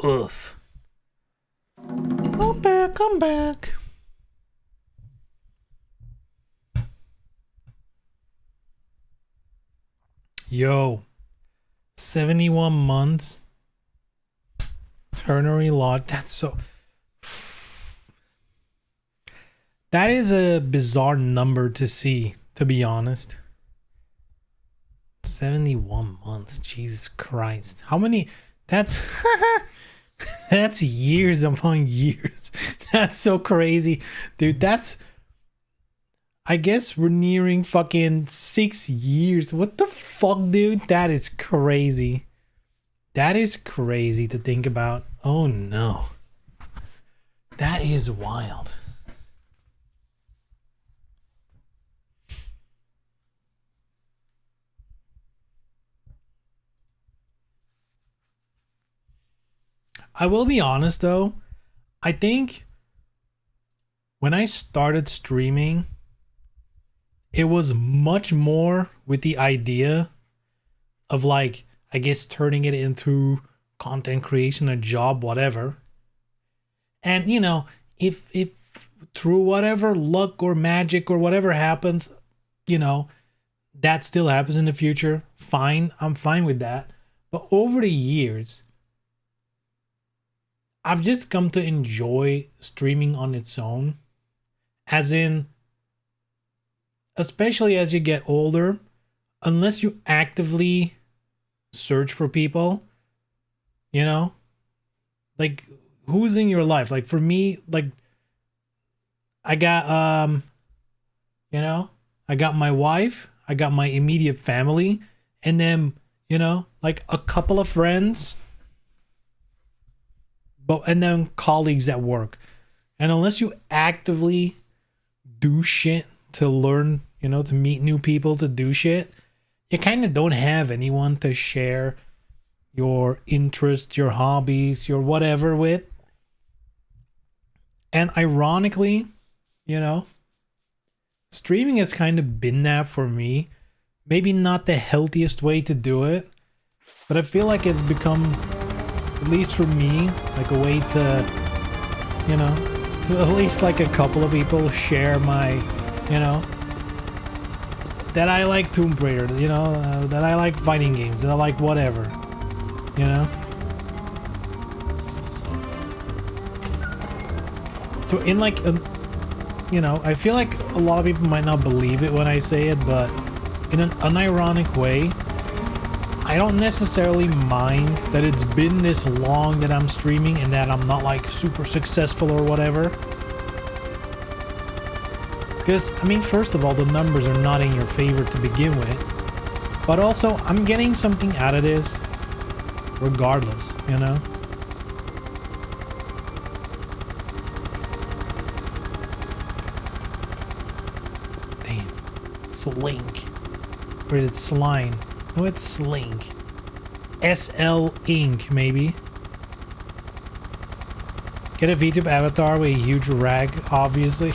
Oof. I'm back, I'm back. Yo, 71 months. Ternary lot. That's so... That is a bizarre number to see, to be honest. 71 months. Jesus Christ. How many? That's... That's years upon years. That's so crazy. Dude, that's... I guess we're nearing fucking 6 years. What the fuck, dude? That is crazy. That is crazy to think about. Oh no. That is wild. I will be honest though. I think when I started streaming, it was much more with the idea of like, I guess turning it into content creation, a job, whatever. And you know, if through whatever luck or magic or whatever happens, you know, that still happens in the future, fine. I'm fine with that. But over the years, I've just come to enjoy streaming on its own. As in, especially as you get older, unless you actively search for people, you know, like who's in your life? Like for me, like I got you know, I got my wife, I got my immediate family, and then, you know, like a couple of friends, but and then colleagues at work. And unless you actively do shit to learn, you know, to meet new people, to do shit, you kind of don't have anyone to share your interests, your hobbies, your whatever with. And ironically, you know, streaming has kind of been that for me. Maybe not the healthiest way to do it, but I feel like it's become, at least for me, like a way to, you know, to at least like a couple of people share my, you know, that I like Tomb Raider, you know, that I like fighting games, that I like whatever, you know. So in like, you know, I feel like a lot of people might not believe it when I say it, but in an unironic way, I don't necessarily mind that it's been this long that I'm streaming and that I'm not like super successful or whatever. Because, I mean, first of all, the numbers are not in your favor to begin with. But also, I'm getting something out of this regardless, you know? Damn. Slink. Or is it Slime? No, it's Slink. SL Inc. maybe. Get a VTube avatar with a huge rag, obviously.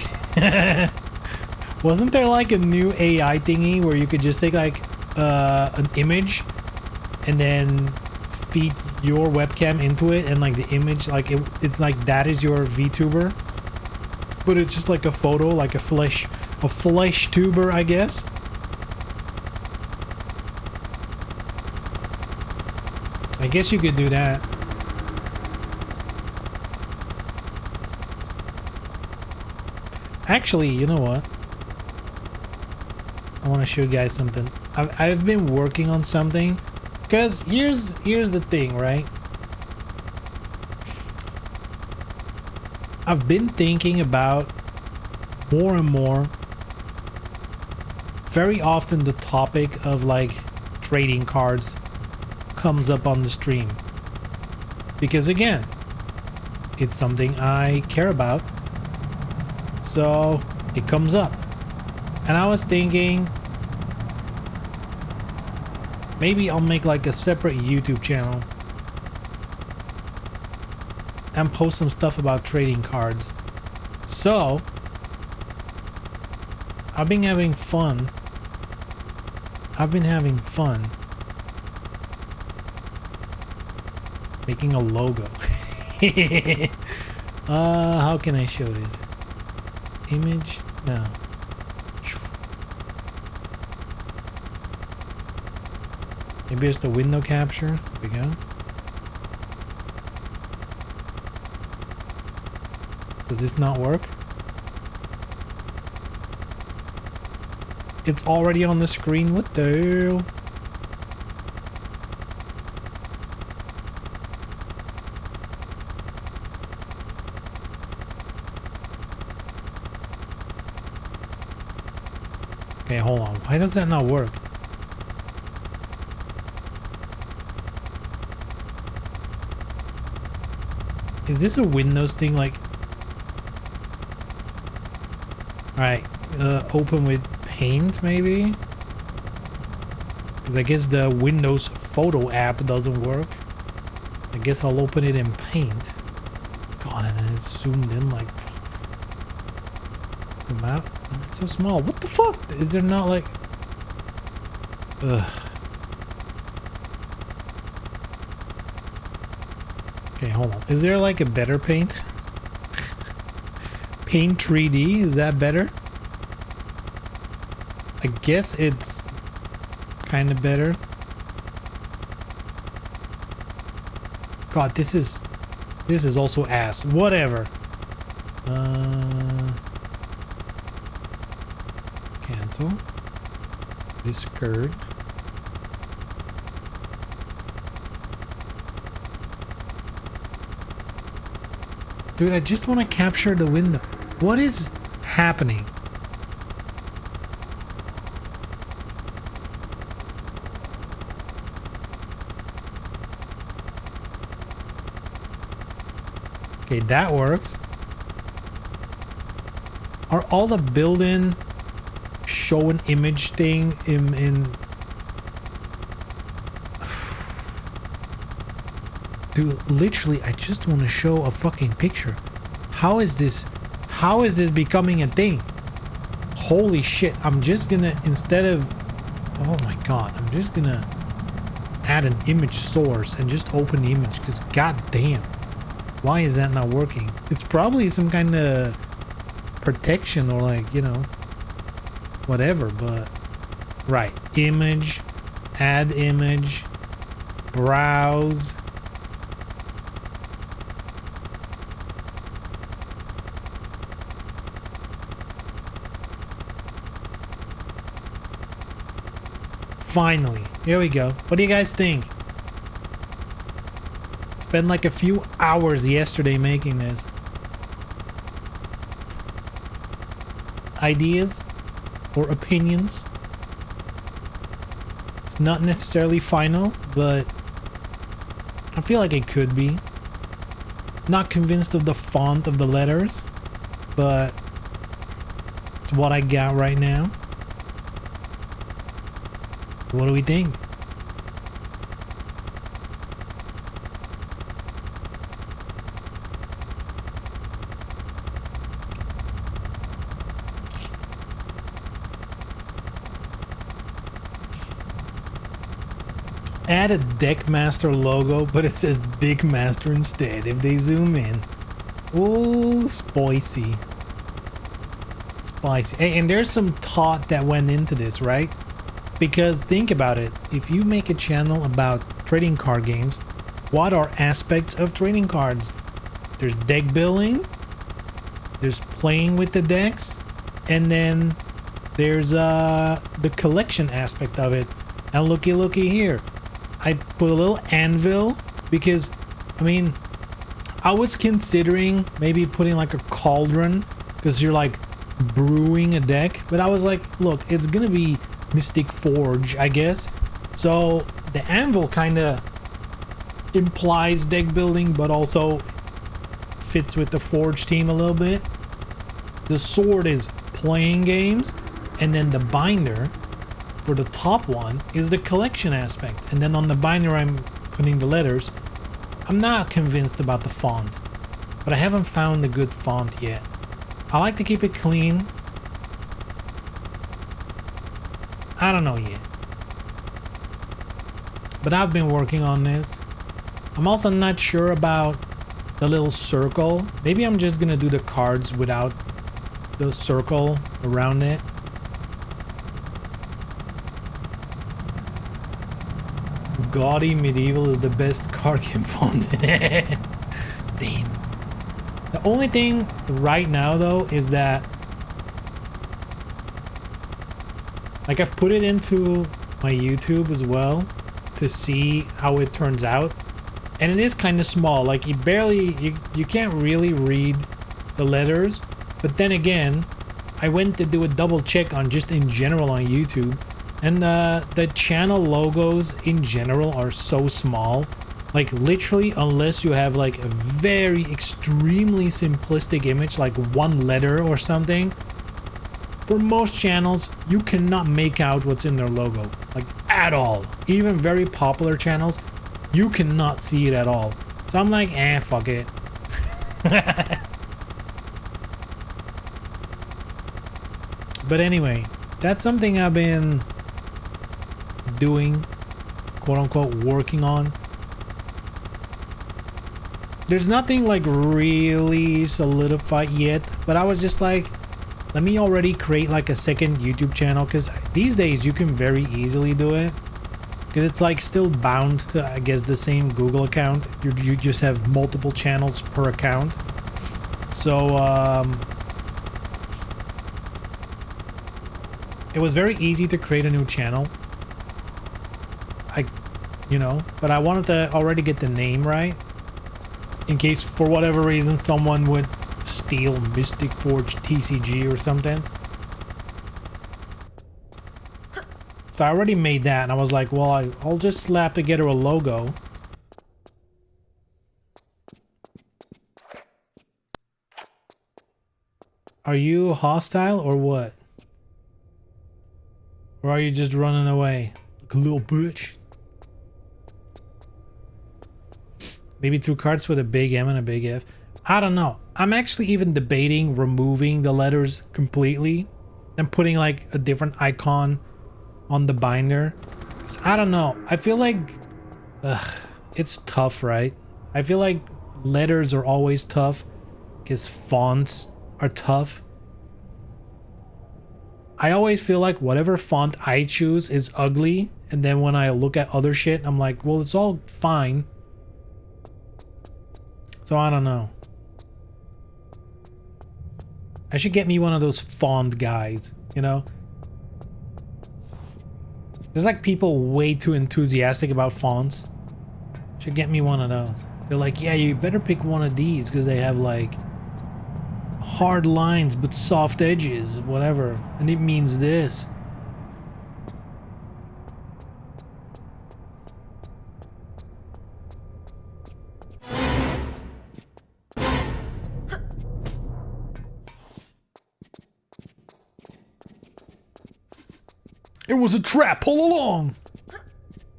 Wasn't there like a new AI thingy where you could just take like an image and then feed your webcam into it, and like the image, like it's like that is your VTuber, but it's just like a photo, like a flesh tuber, I guess. I guess you could do that. Actually, you know what? I want to show you guys something. I've been working on something, because here's the thing, right? I've been thinking about more and more, very often the topic of like trading cards comes up on the stream, because again, it's something I care about, so it comes up. And I was thinking maybe I'll make like a separate YouTube channel and post some stuff about trading cards. So I've been having fun making a logo. How can I show this? Image? No. Maybe it's the window capture. There we go. Does this not work? It's already on the screen. What the hell? Okay, hold on. Why does that not work? Is this a Windows thing? Like, alright, open with Paint maybe? Because I guess the Windows Photo app doesn't work. I guess I'll open it in Paint. God, and then it's zoomed in like... Come out. It's so small. What the fuck? Is there not like... Ugh. Okay, hold on. Is there like a better Paint? Paint 3D? Is that better? I guess it's kind of better. God, this is also ass. Whatever. Cancel. Discard. Dude, I just want to capture the window. What is happening? Okay, that works. Are all the built-in show an image thing in Dude, literally, I just want to show a fucking picture. How is this becoming a thing? Holy shit, I'm just gonna, instead of, oh my god, I'm just gonna add an image source and just open the image, because god damn, why is that not working? It's probably some kind of protection or like, you know, whatever, but right, image, add image, browse. Finally, here we go. What do you guys think? Spent like a few hours yesterday making this. Ideas or opinions? It's not necessarily final, but I feel like it could be. Not convinced of the font of the letters, but it's what I got right now. What do we think? Add a Deckmaster logo, but it says Dickmaster instead if they zoom in. Ooh, spicy. Spicy. Hey, and there's some thought that went into this, right? Because think about it, if you make a channel about trading card games, what are aspects of trading cards? There's deck building, there's playing with the decks, and then there's the collection aspect of it. And looky here, I put a little anvil because, I mean, I was considering maybe putting like a cauldron because you're like brewing a deck, but I was like, look, it's gonna be Mystic Forge, I guess. So the anvil kind of implies deck building, but also fits with the Forge team a little bit. The sword is playing games, and then the binder for the top one is the collection aspect. And then on the binder I'm putting the letters. I'm not convinced about the font, but I haven't found a good font yet. I like to keep it clean. I don't know yet, but I've been working on this. I'm also not sure about the little circle. Maybe I'm just gonna do the cards without the circle around it. Gaudy Medieval is the best card game font. Damn. The only thing right now though is that like I've put it into my YouTube as well to see how it turns out, and it is kind of small. Like you barely you can't really read the letters, but then again I went to do a double check on just in general on YouTube, and the channel logos in general are so small. Like literally, unless you have like a very extremely simplistic image, like one letter or something, for most channels you cannot make out what's in their logo, like at all. Even very popular channels, you cannot see it at all. So I'm like, fuck it. But anyway, that's something I've been doing, quote unquote, working on. There's nothing like really solidified yet, but I was just like, let me already create like a second YouTube channel, because these days you can very easily do it, because it's like still bound to, I guess, the same Google account. You just have multiple channels per account. So it was very easy to create a new channel. But I wanted to already get the name right, in case for whatever reason someone would steal Mystic Forge TCG or something. So I already made that, and I was like, well, I'll just slap together a logo. Are you hostile or what? Or are you just running away like a little bitch? Maybe two cards with a big M and a big F. I don't know. I'm actually even debating removing the letters completely and putting like a different icon on the binder. 'Cause I don't know. I feel like it's tough, right? I feel like letters are always tough because fonts are tough. I always feel like whatever font I choose is ugly, and then when I look at other shit, I'm like, well, it's all fine. So I don't know. I should get me one of those font guys, you know? There's like people way too enthusiastic about fonts. Should get me one of those. They're like, yeah, you better pick one of these because they have like hard lines but soft edges, whatever. And it means this. It was a trap all along.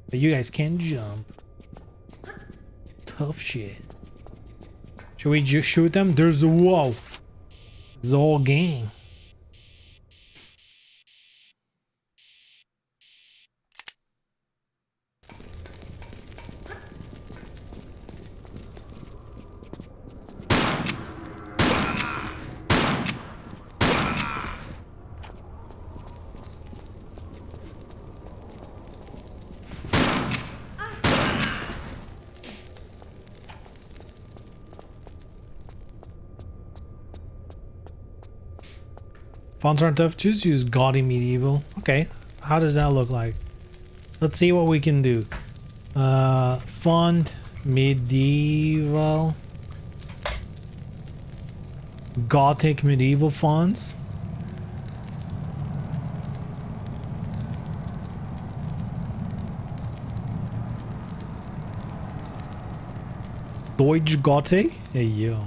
But you guys can jump. Tough shit. Should we just shoot them? There's a wall. It's all game. Fonts aren't tough, just use Gaudy Medieval. Okay, how does that look like? Let's see what we can do. Font Medieval. Gothic Medieval fonts. Deutsch Gothic? Hey yo.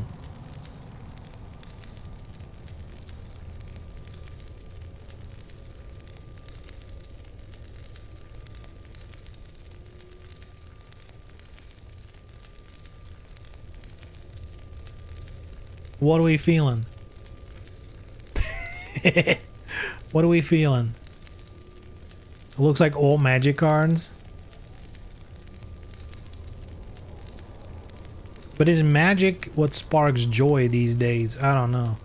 What are we feeling? What are we feeling? It looks like old magic cards. But is magic what sparks joy these days? I don't know.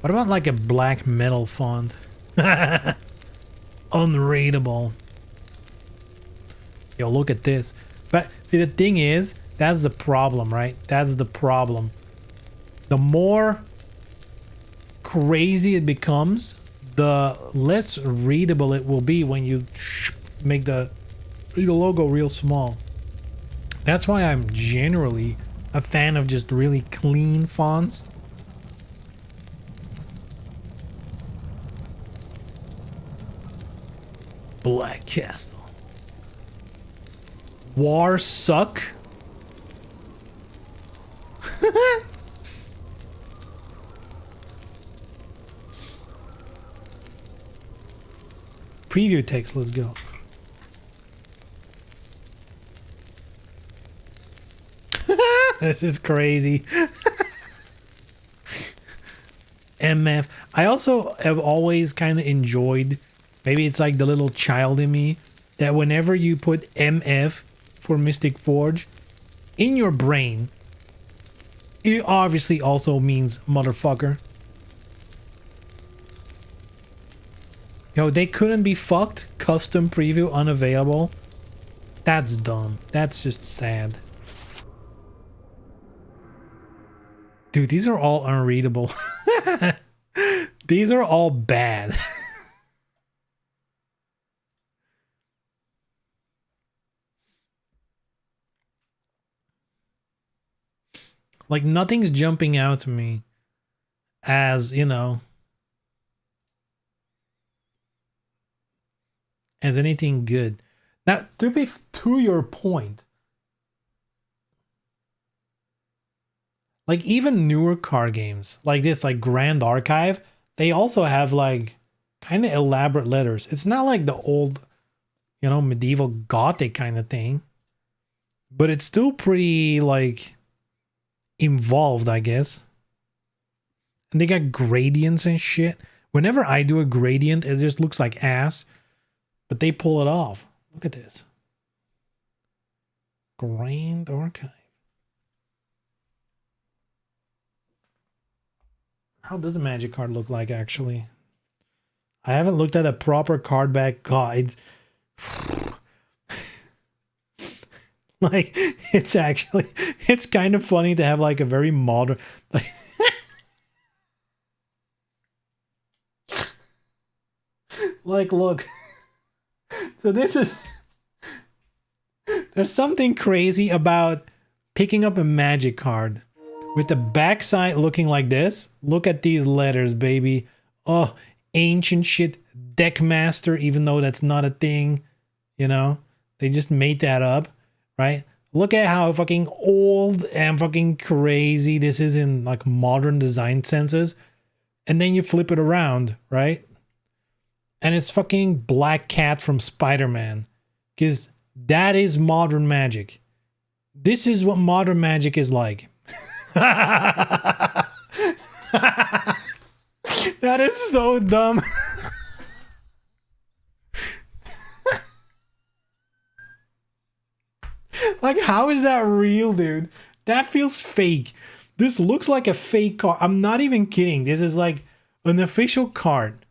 What about like a black metal font? Unreadable. Yo, look at this. But see, the thing is, that's the problem, right? That's the problem. The more crazy it becomes, the less readable it will be when you make the logo real small. That's why I'm generally a fan of just really clean fonts. Black Castle. War suck. Preview text, let's go. This is crazy. MF. I also have always kind of enjoyed, maybe it's like the little child in me, that whenever you put MF for Mystic Forge, in your brain, it obviously also means motherfucker. Yo, they couldn't be fucked. Custom preview unavailable. That's dumb. That's just sad. Dude, these are all unreadable. These are all bad. Like, nothing's jumping out to me as, you know, as anything good. Now, to your point, like even newer card games like this, like Grand Archive, they also have like kind of elaborate letters. It's not like the old, you know, medieval Gothic kind of thing, but it's still pretty like involved, I guess. And they got gradients and shit. Whenever I do a gradient, it just looks like ass, but they pull it off. Look at this. Grand Archive. How does a magic card look like, actually? I haven't looked at a proper card back guide. Like, it's actually, it's kind of funny to have like a very modern, like, like, look. So this is, there's something crazy about picking up a magic card with the backside looking like this. Look at these letters, baby. Oh, ancient shit. Deck master, even though that's not a thing, you know? They just made that up, right? Look at how fucking old and fucking crazy this is in like modern design senses. And then you flip it around, right? And it's fucking Black Cat from Spider-Man. Because that is modern magic. This is what modern magic is like. That is so dumb. Like, how is that real, dude? That feels fake. This looks like a fake card. I'm not even kidding. This is like an official card.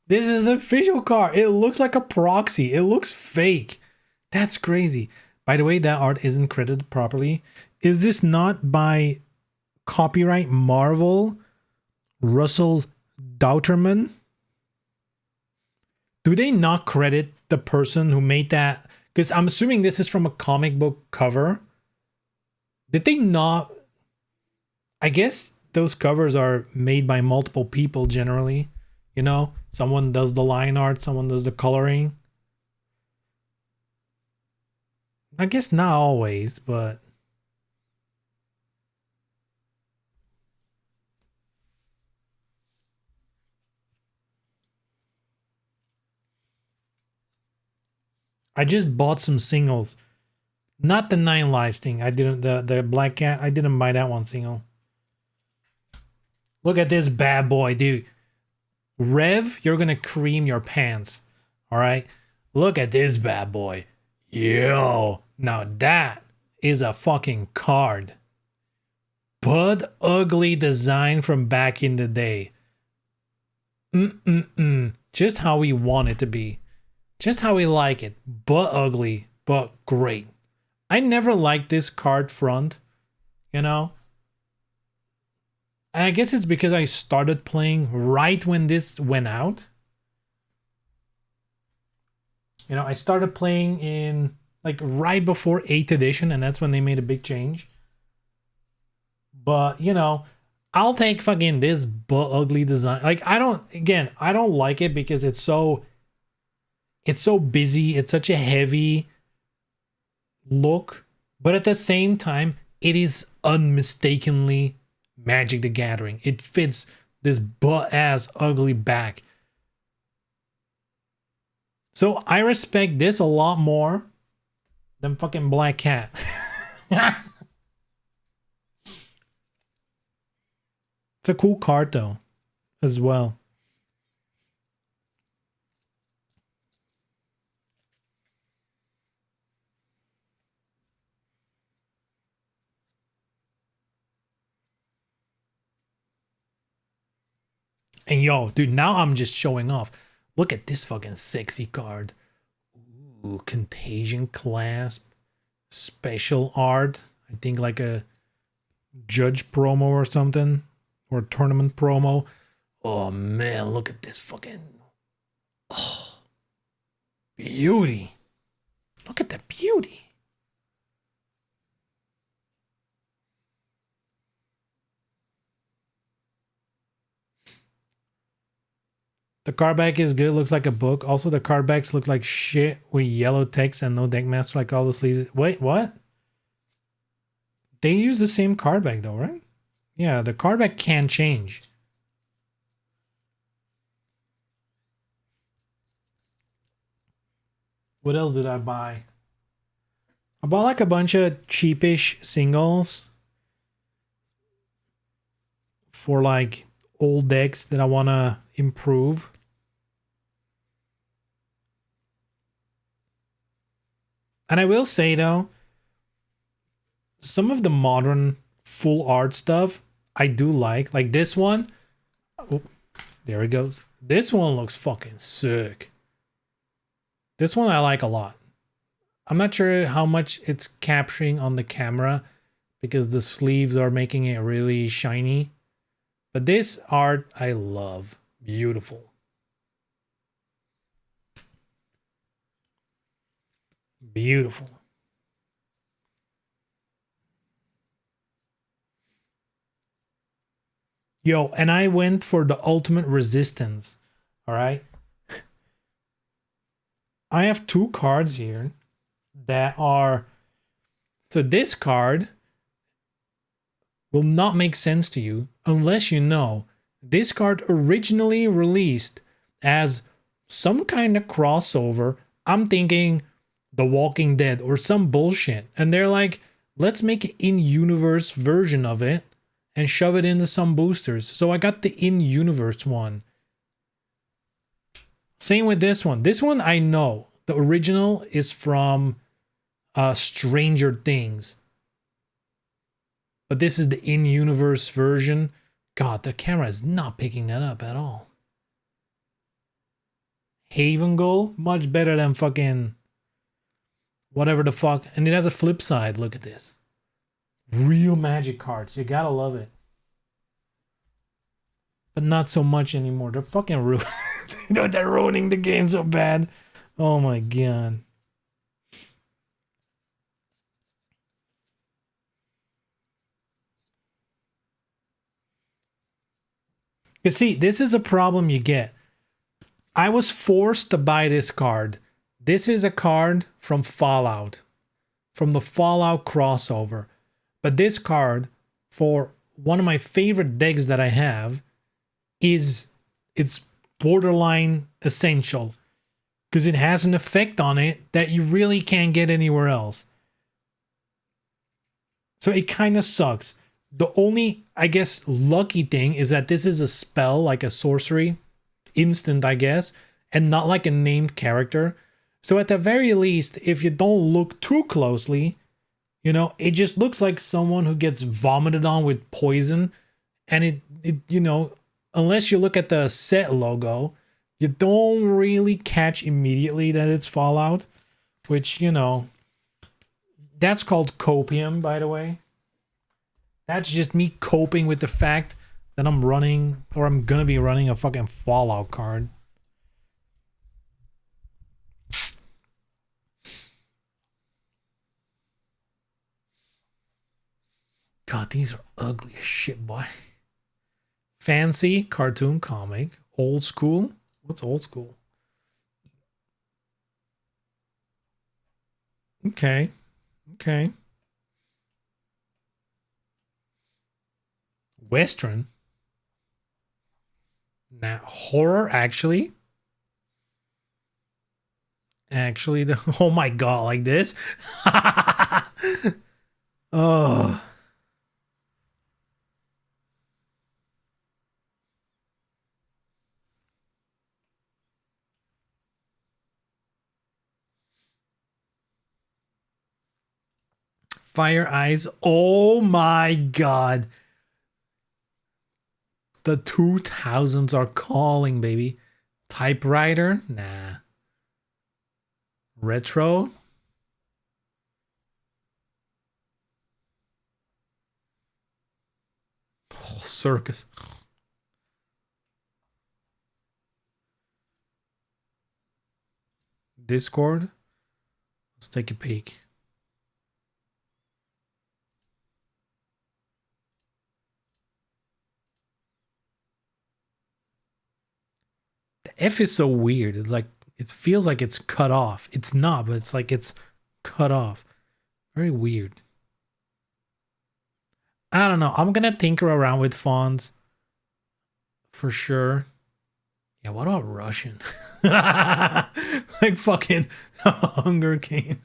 This is an official card. It looks like a proxy. It looks fake. That's crazy. By the way, that art isn't credited properly. Is this not by copyright Marvel Russell Dauterman? Do they not credit the person who made that? Because I'm assuming this is from a comic book cover. Did they not? I guess those covers are made by multiple people generally. You know, someone does the line art, someone does the coloring. I guess not always, but I just bought some singles. Not the 9 Lives thing. I didn't, the Black Cat, I didn't buy that one single. Look at this bad boy, dude. Rev, you're gonna cream your pants. All right. Look at this bad boy. Yo. Now that is a fucking card. But ugly design from back in the day. Just how we want it to be. Just how we like it. But ugly, but great. I never liked this card front, you know? I guess it's because I started playing right when this went out. You know, I started playing in like right before 8th edition, and that's when they made a big change. But, you know, I'll take fucking this but ugly design. Like, I don't like it because it's so busy. It's such a heavy look, but at the same time, it is unmistakably Magic the Gathering. It fits this butt ass ugly back. So I respect this a lot more than fucking Black Cat. It's a cool card though, as well. And yo, dude, now I'm just showing off. Look at this fucking sexy card. Ooh, Contagion Clasp. Special art. I think like a judge promo or something. Or tournament promo. Oh man, look at this fucking... Oh, beauty. Look at the beauty. The card back is good. Looks like a book. Also, the card backs look like shit with yellow text and no deck master like all the sleeves. Wait, what? They use the same card back though, right? Yeah, the card back can change. What else did I buy? I bought like a bunch of cheapish singles for like old decks that I want to improve. And I will say though, some of the modern full art stuff I do like this one. Oh, there it goes. This one looks fucking sick. This one I like a lot. I'm not sure how much it's capturing on the camera because the sleeves are making it really shiny. But this art I love. Beautiful. Beautiful. Yo, and I went for the ultimate resistance. All right. I have two cards here that are... So this card will not make sense to you unless you know this card originally released as some kind of crossover. I'm thinking The Walking Dead or some bullshit. And they're like, let's make an in-universe version of it and shove it into some boosters. So I got the in-universe one. Same with this one. This one I know. The original is from Stranger Things. But this is the in-universe version. God, the camera is not picking that up at all. Haven Goal, much better than fucking whatever the fuck. And it has a flip side. Look at this. Real Magic cards. You gotta love it. But not so much anymore. They're fucking ruining. They're ruining the game so bad. Oh my god. You see, this is a problem you get. I was forced to buy this card. This is a card from Fallout. From the Fallout crossover. But this card, for one of my favorite decks that I have, it's borderline essential. Because it has an effect on it that you really can't get anywhere else. So it kind of sucks. The only, I guess, lucky thing is that this is a spell, like a sorcery. Instant, I guess. and not like a named character. So at the very least, if you don't look too closely, you know, it just looks like someone who gets vomited on with poison. And it you know, unless you look at the set logo, you don't really catch immediately that it's Fallout, which, you know, that's called copium, by the way. That's just me coping with the fact that I'm running, or I'm gonna be running, a fucking Fallout card. God, these are ugly as shit, boy. Fancy cartoon comic. Old school. What's old school? Okay. Okay. Western. Now, horror, actually. Actually, the oh my god, like this. Oh, Fire Eyes. Oh my god. The 2000s are calling, baby. Typewriter? Nah. Retro? Oh, circus. Discord? Let's take a peek. The F is so weird. It's like, it feels like it's cut off. It's not, but it's like it's cut off. Very weird. I don't know. I'm gonna tinker around with fonts for sure. Yeah, what about Russian? Like fucking Hunger Games.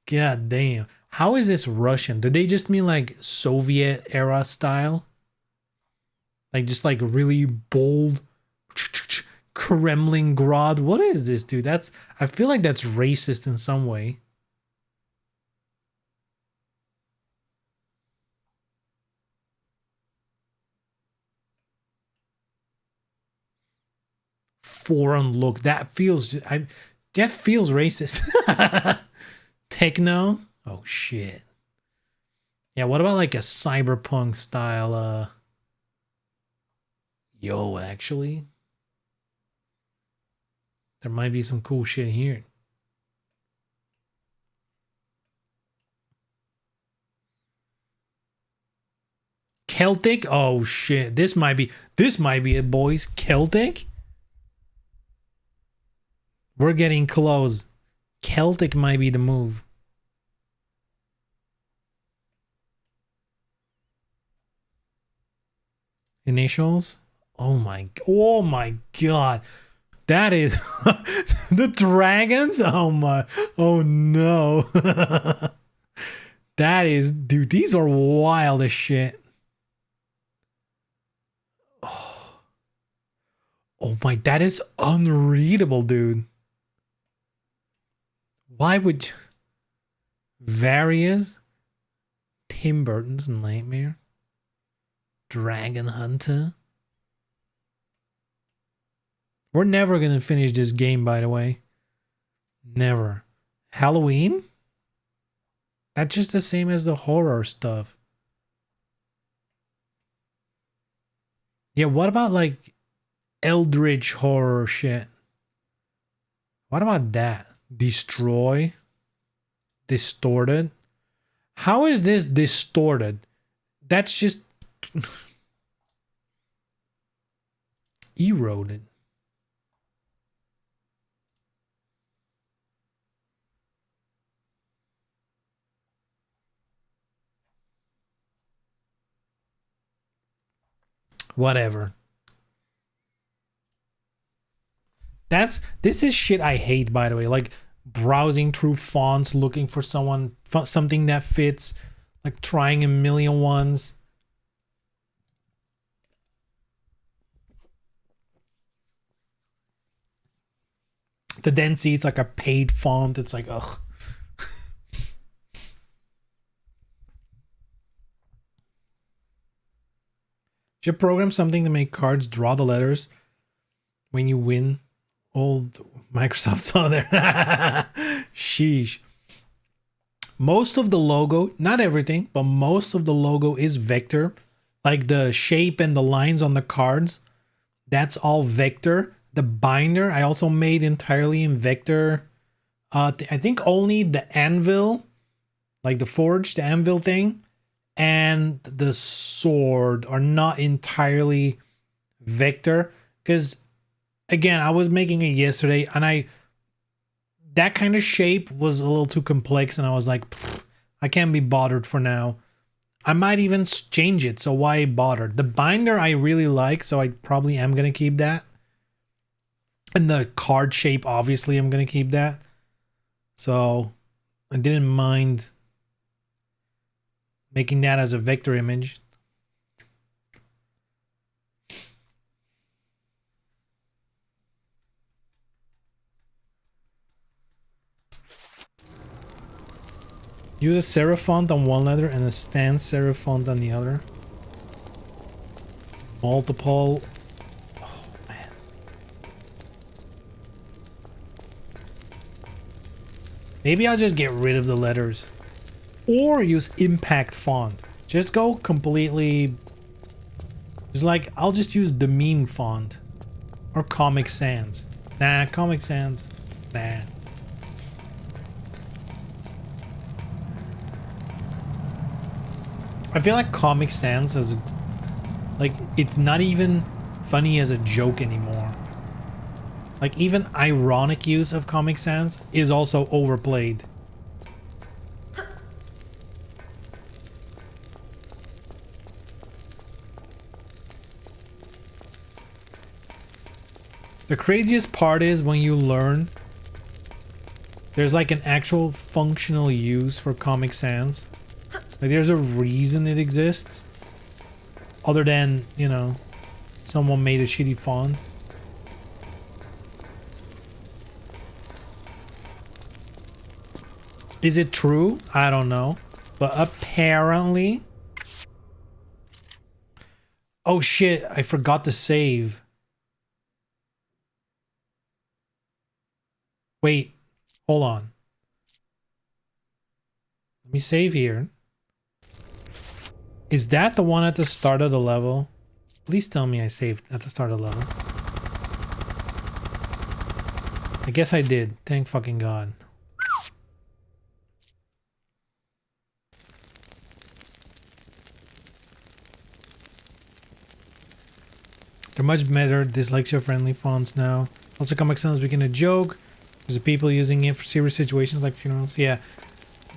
God damn. How is this Russian? Do they just mean like Soviet era style? Like just like really bold Kremlin Grad. What is this, dude? That's, I feel like that's racist in some way. Foreign look. That feels that feels racist. Techno? Oh shit. Yeah, what about like a cyberpunk style yo, actually? There might be some cool shit here. Celtic? Oh shit. This might be it, boys. Celtic? We're getting close. Celtic might be the move. Initials? Oh my god. That is the dragons? Oh no. That is, dude, these are wild as shit. Oh, oh my, that is unreadable, dude. Why would Various? Tim Burton's Nightmare? Dragon Hunter? We're never gonna finish this game, by the way. Never. Halloween? That's just the same as the horror stuff. Yeah, what about like Eldritch horror shit? What about that? Destroy? Distorted? How is this distorted? That's just eroded. Whatever. This is shit I hate, by the way. Like browsing through fonts looking for something that fits, like trying a million ones. The density, it's like a paid font. It's like, ugh. Should program something to make cards draw the letters when you win. Old Microsoft saw there. Sheesh. Most of the logo, not everything, but most of the logo is vector. Like the shape and the lines on the cards, that's all vector. The binder I also made entirely in vector. I think only the anvil, like the forge, the anvil thing, and the sword are not entirely vector. Because again, I was making it yesterday and that kind of shape was a little too complex and I was like, I can't be bothered for now. I might even change it, so why bother? The binder I really like, so I probably am going to keep that. And the card shape, obviously, I'm going to keep that. So I didn't mind making that as a vector image. Use a serif font on one letter and a sans serif font on the other. Multiple. Oh, man. Maybe I'll just get rid of the letters. Or use impact font. Just go completely. It's like, I'll just use the meme font. Or Comic Sans. Nah, Comic Sans. Nah. I feel like Comic Sans is like, it's not even funny as a joke anymore. Like even ironic use of Comic Sans is also overplayed. The craziest part is when you learn there's like an actual functional use for Comic Sans. Like there's a reason it exists. Other than, you know, someone made a shitty font. Is it true? I don't know. But apparently... Oh shit, I forgot to save. Wait, hold on. Let me save here. Is that the one at the start of the level? Please tell me I saved at the start of the level. I guess I did. Thank fucking God. They're much better dyslexia-friendly fonts now. Also, Comic Sans became a joke. There's people using it for serious situations like funerals. Yeah.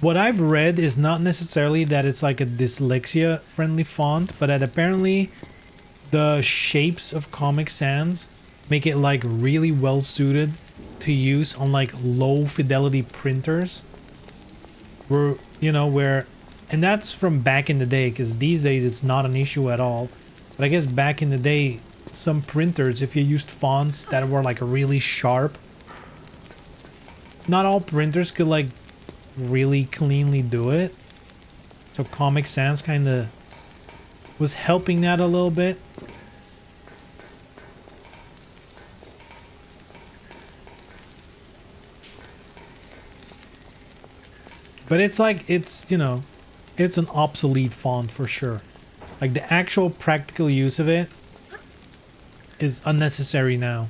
What I've read is not necessarily that it's like a dyslexia-friendly font, but that apparently the shapes of Comic Sans make it like really well suited to use on like low fidelity printers. Where, you know, and that's from back in the day, because these days it's not an issue at all. But I guess back in the day, some printers, if you used fonts that were like really sharp, not all printers could like really cleanly do it. So Comic Sans kind of was helping that a little bit. But it's like, it's, you know, it's an obsolete font for sure. Like the actual practical use of it is unnecessary now.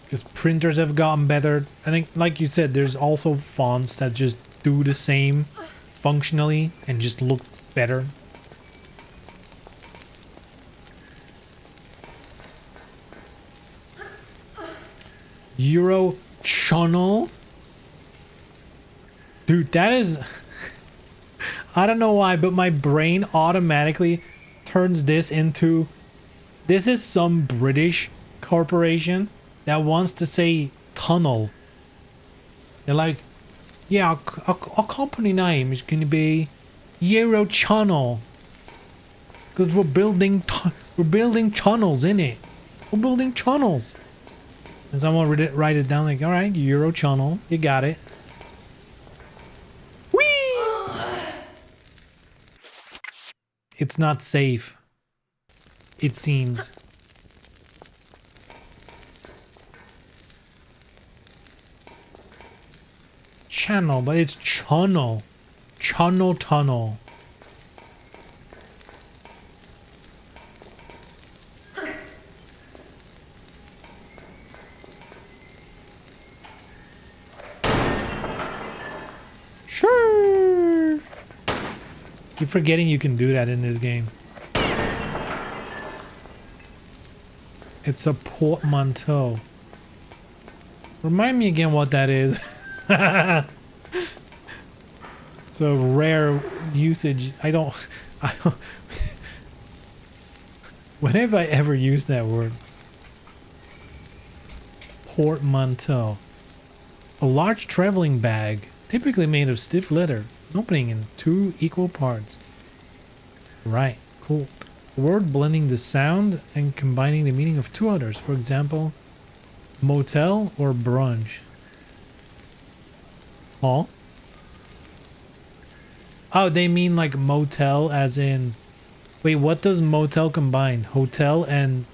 Because printers have gotten better. I think, like you said, there's also fonts that just do the same functionally and just look better. Euro channel. Dude, that is... I don't know why, but my brain automatically turns this into... This is some British corporation that wants to say tunnel. They're like, yeah, our company name is going to be Euro Channel. Because we're building tunnels in it. We're building channels. And someone write it down like, all right, Euro channel, you got it. Whee! It's not safe. It seems. Channel, but it's channel. Channel tunnel. Sure. Keep forgetting you can do that in this game. It's a portmanteau. Remind me again what that is. It's a rare usage. I don't when have I ever used that word? Portmanteau. A large traveling bag, typically made of stiff leather, opening in 2 equal parts. Right, cool. A word blending the sound and combining the meaning of 2 others. For example, motel or brunch. Huh? Oh, they mean like motel as in... Wait, what does motel combine? Hotel and...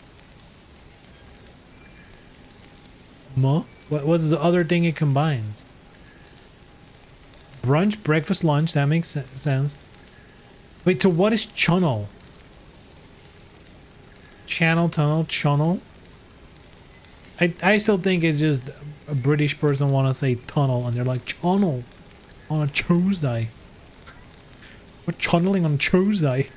What's the other thing it combines? Brunch, breakfast, lunch. That makes sense. Wait, to what is channel? Channel, tunnel, channel. I still think it's just a British person want to say tunnel and they're like channel on a Tuesday. We're channeling on Tuesday.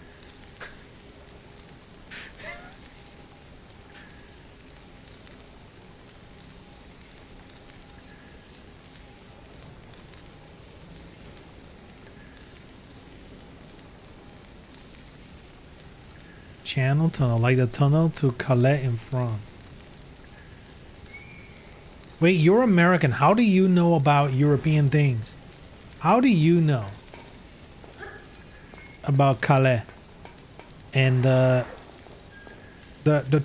Channel tunnel, like the tunnel to Calais in France. Wait, you're American. How do you know about European things? How do you know about Calais and the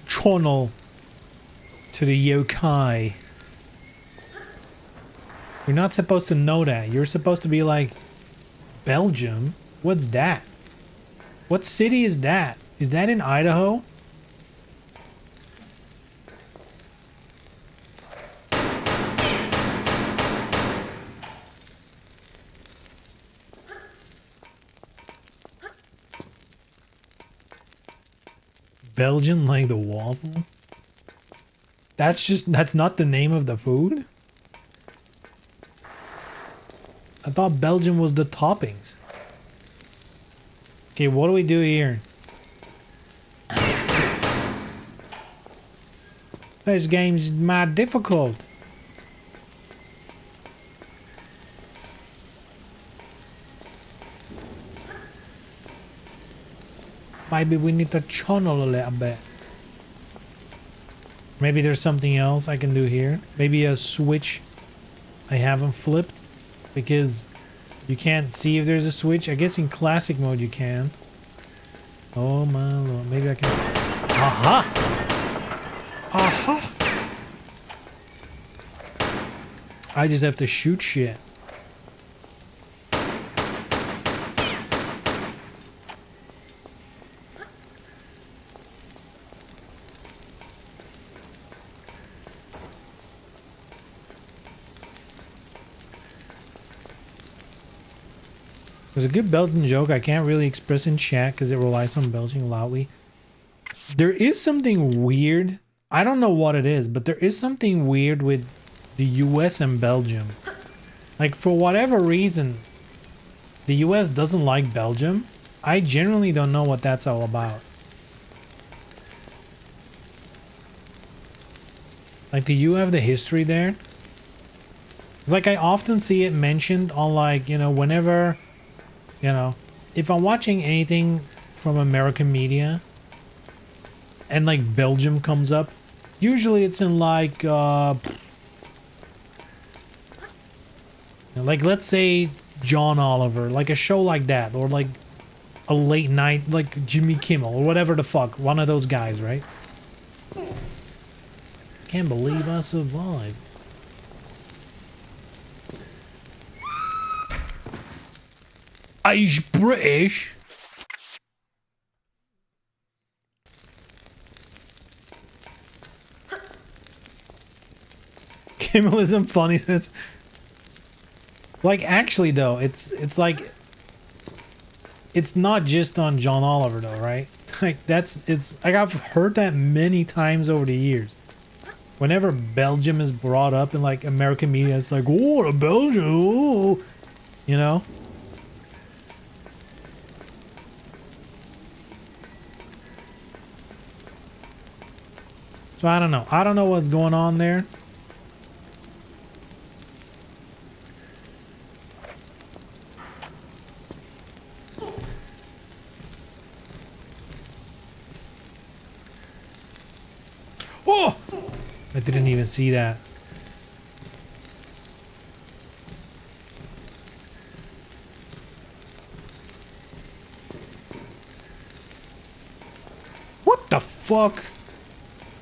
tunnel to the yokai? You're not supposed to know that. You're supposed to be like, Belgium? What's that? What city is that? Is that in Idaho? Belgian like the waffle? That's not the name of the food? I thought Belgium was the toppings. Okay, what do we do here? This game's mad difficult. Maybe we need to channel a little bit. Maybe there's something else I can do here. Maybe a switch I haven't flipped. Because you can't see if there's a switch. I guess in classic mode you can. Oh my lord. Maybe I can... Aha! Aha! I just have to shoot shit. There's a good Belgian joke I can't really express in chat because it relies on belching loudly. There is something weird. I don't know what it is, but there is something weird with the US and Belgium. Like, for whatever reason, the US doesn't like Belgium. I generally don't know what that's all about. Like, do you have the history there? It's like I often see it mentioned on, like, you know, whenever, you know, if I'm watching anything from American media and like Belgium comes up, usually it's in like let's say John Oliver, like a show like that, or like a late night like Jimmy Kimmel or whatever the fuck, one of those guys, right? Can't believe I survived. Irish British. Kimmelism funny says. Like actually though, it's like it's not just on John Oliver though, right? Like it's like I've heard that many times over the years. Whenever Belgium is brought up in like American media, it's like, oh, Belgium, ooh, you know? So I don't know. I don't know what's going on there. Oh! I didn't even see that. What the fuck?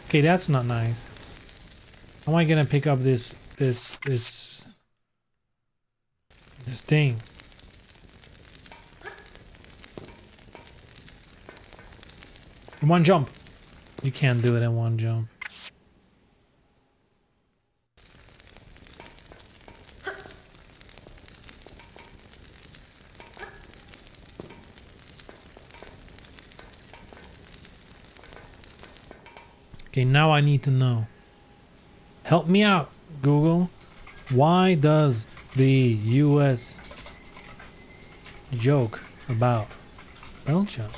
Okay, that's not nice. How am I gonna pick up this thing? In one jump. You can't do it in one jump. Okay, now I need to know. Help me out, Google. Why does the US joke about Belgium?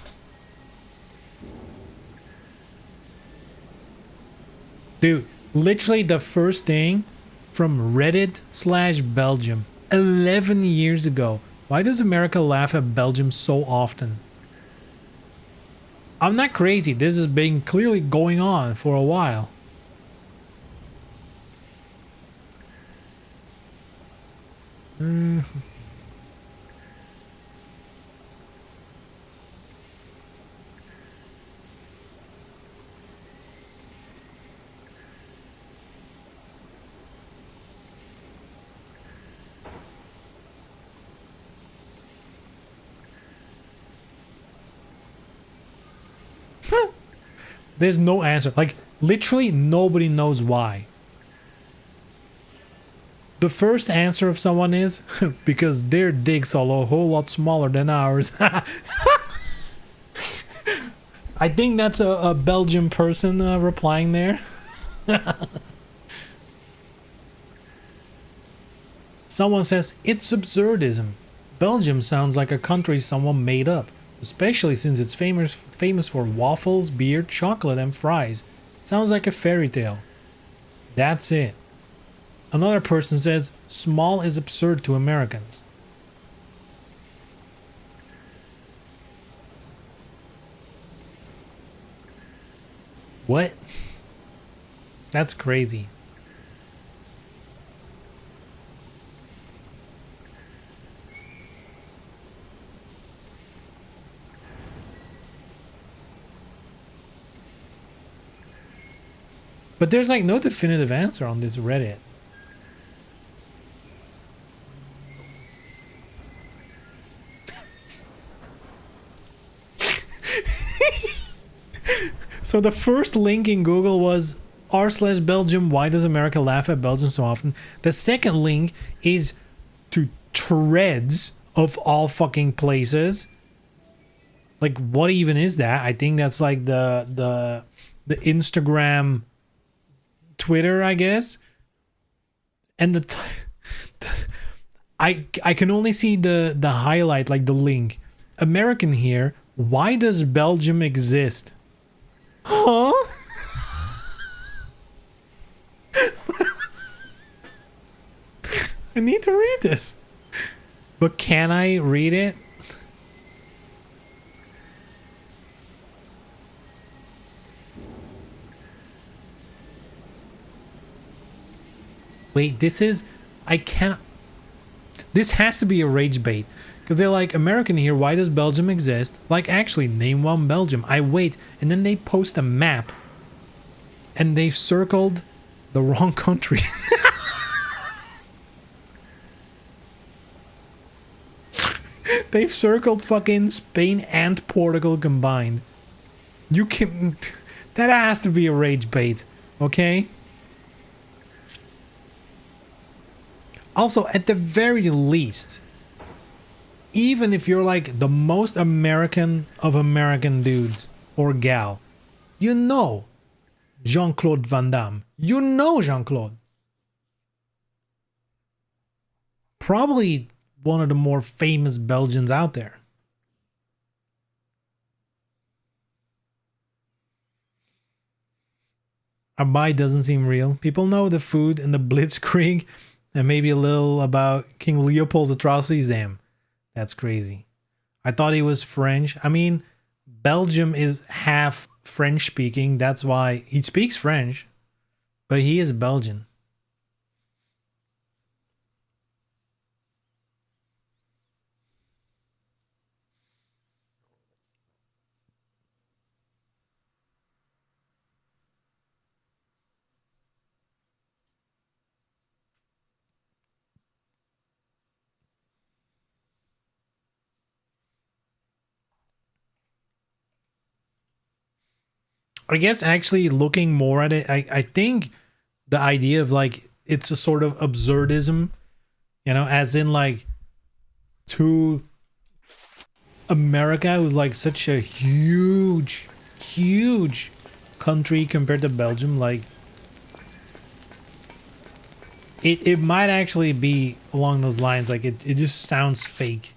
Dude, literally the first thing from Reddit/Belgium 11 years ago. Why does America laugh at Belgium so often? I'm not crazy. This has been clearly going on for a while. There's no answer. Like, literally nobody knows why. The first answer of someone is because their dicks are a whole lot smaller than ours. I think that's a Belgian person replying there. Someone says, it's absurdism. Belgium sounds like a country someone made up. Especially since it's famous for waffles, beer, chocolate, and fries. Sounds like a fairy tale. That's it. Another person says, small is absurd to Americans. What? That's crazy. But there's like no definitive answer on this Reddit. So the first link in Google was r/Belgium, why does America laugh at Belgium so often? The second link is to Threads of all fucking places. Like, what even is that? I think that's like the Instagram, Twitter, I guess. And I can only see the highlight, like the link. American here, why does Belgium exist? Huh? I need to read this. But can I read it? Wait, this is... I can't... This has to be a rage bait. Because they're like, American here, why does Belgium exist? Like, actually, name one Belgium. I wait. And then they post a map. And they've circled The wrong country. They've circled fucking Spain and Portugal combined. You can... That has to be a rage bait, okay? Also, at the very least, even if you're like the most American of American dudes or gal, you know Jean-Claude Van Damme. You know Jean-Claude. Probably one of the more famous Belgians out there. Abai doesn't seem real. People know the food and the Blitzkrieg and maybe a little about King Leopold's atrocities. Damn, that's crazy. I thought he was French. I mean, Belgium is half French speaking. That's why he speaks French, but he is Belgian. I guess actually looking more at it, I think the idea of like it's a sort of absurdism, you know, as in like to America was like such a huge country compared to Belgium, like it might actually be along those lines, like it just sounds fake.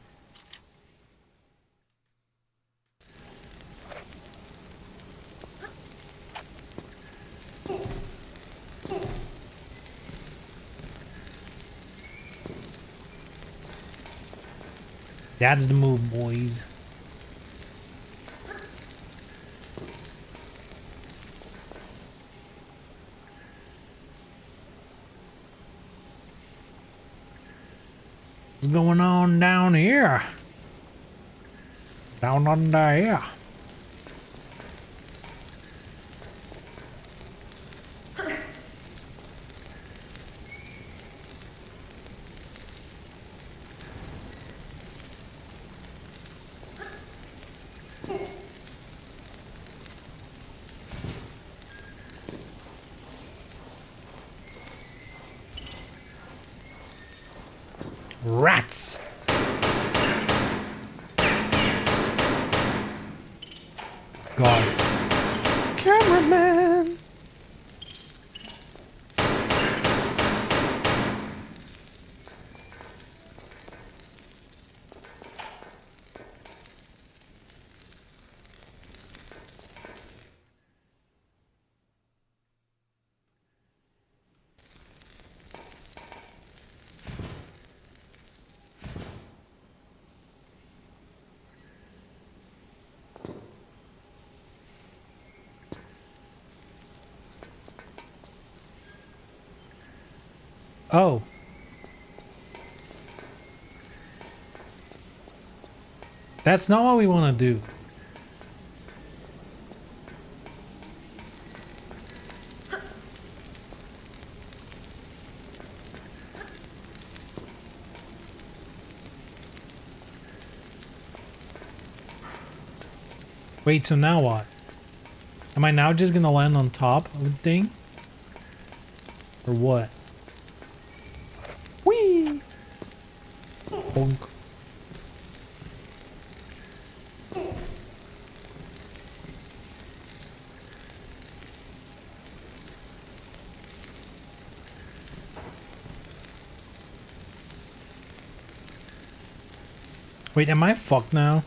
That's the move, boys. What's going on down here? Down under here. Rats! God. Cameraman! Oh. That's not what we want to do. Wait, so now what? Am I now just gonna land on top of the thing? Or what? Whee! Bonk. Wait, am I fucked now?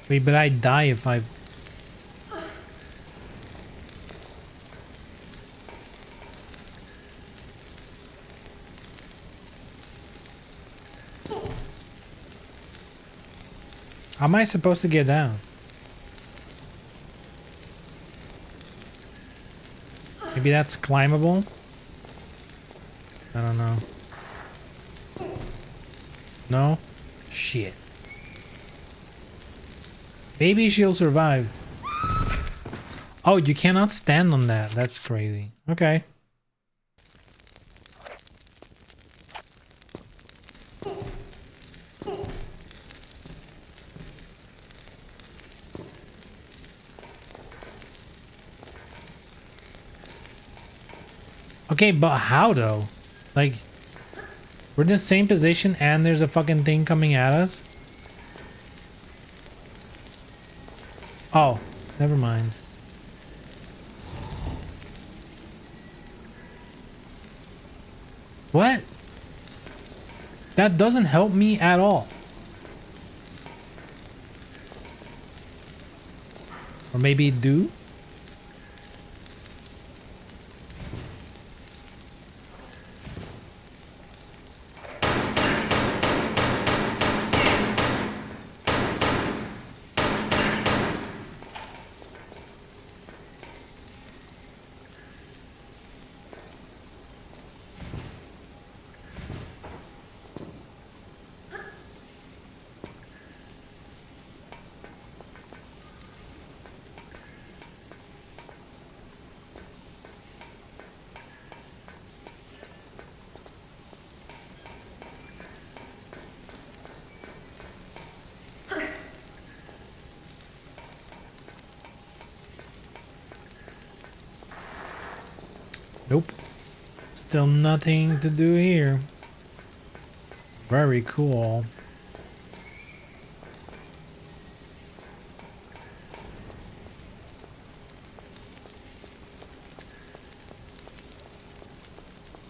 Wait, but I die if I... am I supposed to get down? Maybe that's climbable? I don't know. No? Shit. Maybe she'll survive. Oh, you cannot stand on that. That's crazy. Okay. Okay, but how though? Like, we're in the same position and there's a fucking thing coming at us? Oh, never mind. What? That doesn't help me at all. Or maybe it do? Nope. Still nothing to do here. Very cool.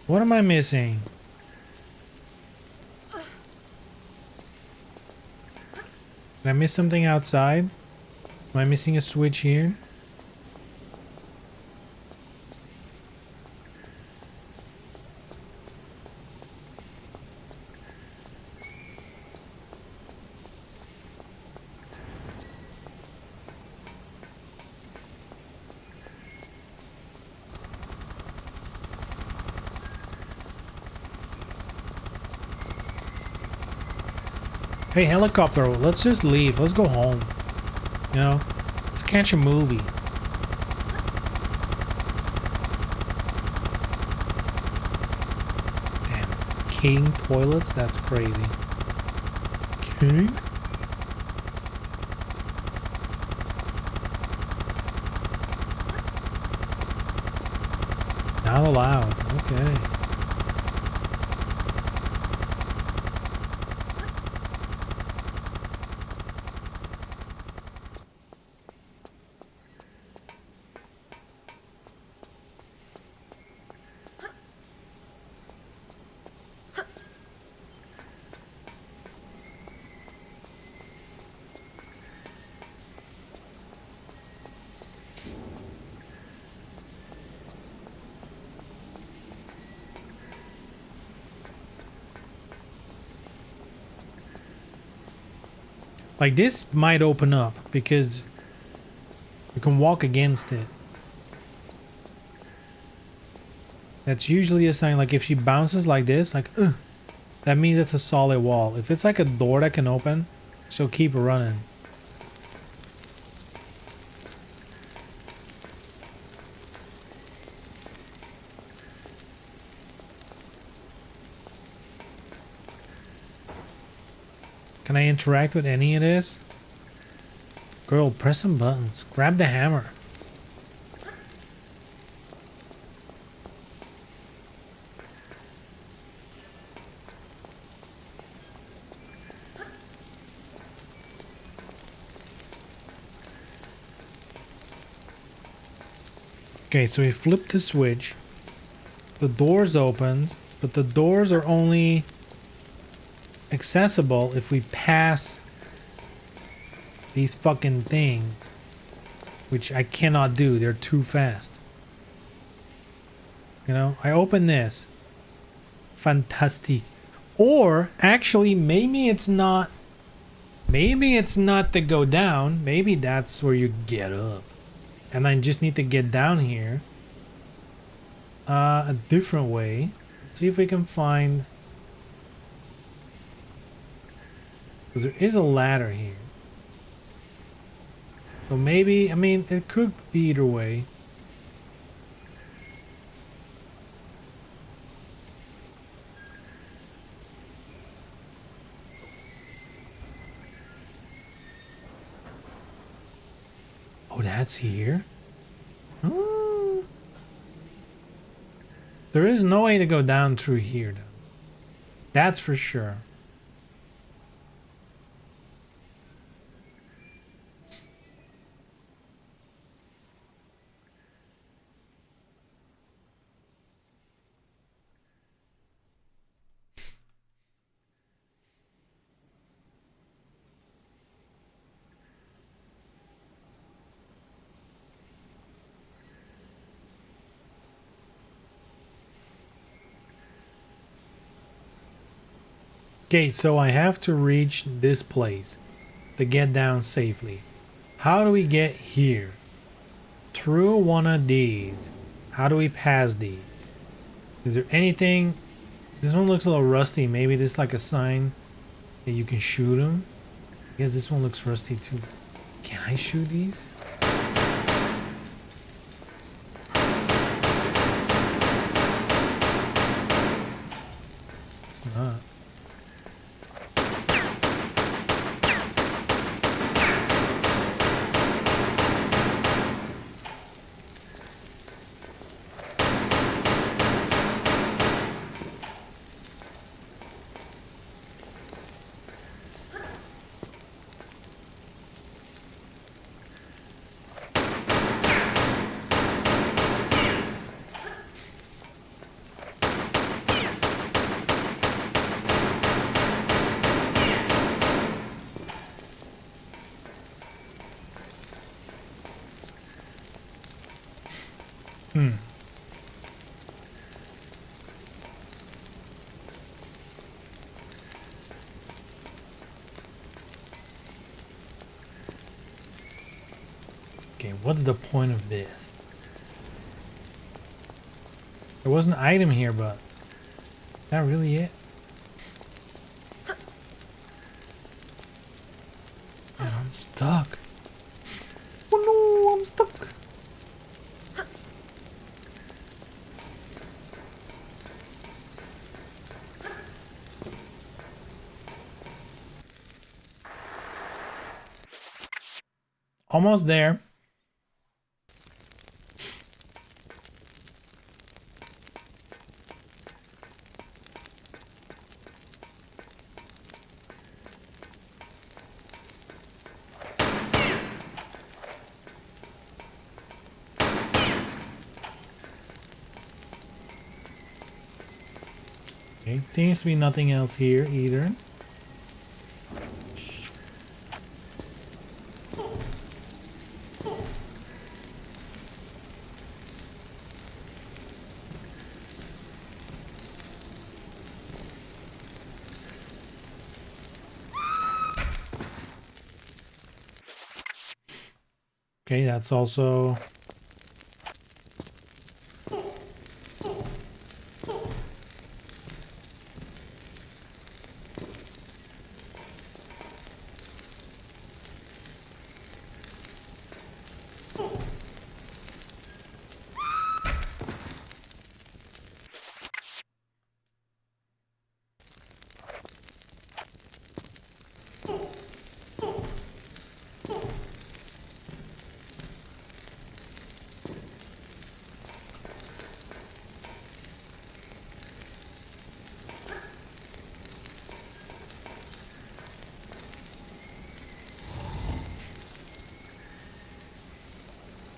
What am I missing? Did I miss something outside? Am I missing a switch here? Hey, helicopter, let's just leave. Let's go home. You know? Let's catch a movie. Damn. King toilets? That's crazy. King? Not allowed. Okay. Like, this might open up because you can walk against it. That's usually a sign, like if she bounces like this, like, that means it's a solid wall. If it's like a door that can open, she'll keep running. Can I interact with any of this? Girl, press some buttons. Grab the hammer. Okay, so we flip the switch. The doors opened, but the doors are only accessible if we pass these fucking things, which I cannot do. They're too fast. You know, I open this. Fantastic. Or actually, maybe it's not Maybe it's not to go down. Maybe that's where you get up. And I just need to get down here. A different way. Let's see if we can find... Because there is a ladder here. So maybe, I mean, it could be either way. Oh, that's here? Oh. There is no way to go down through here, though. That's for sure. Okay, so I have to reach this place to get down safely. How do we get here? Through one of these. How do we pass these? Is there anything? This one looks a little rusty. Maybe this is like a sign that you can shoot them. I guess this one looks rusty too. Can I shoot these? It's not. Okay, what's the point of this? There was an item here, but is that really it? Man, I'm stuck. Oh no, I'm stuck. Almost there. Okay, seems to be nothing else here either. Okay, that's also...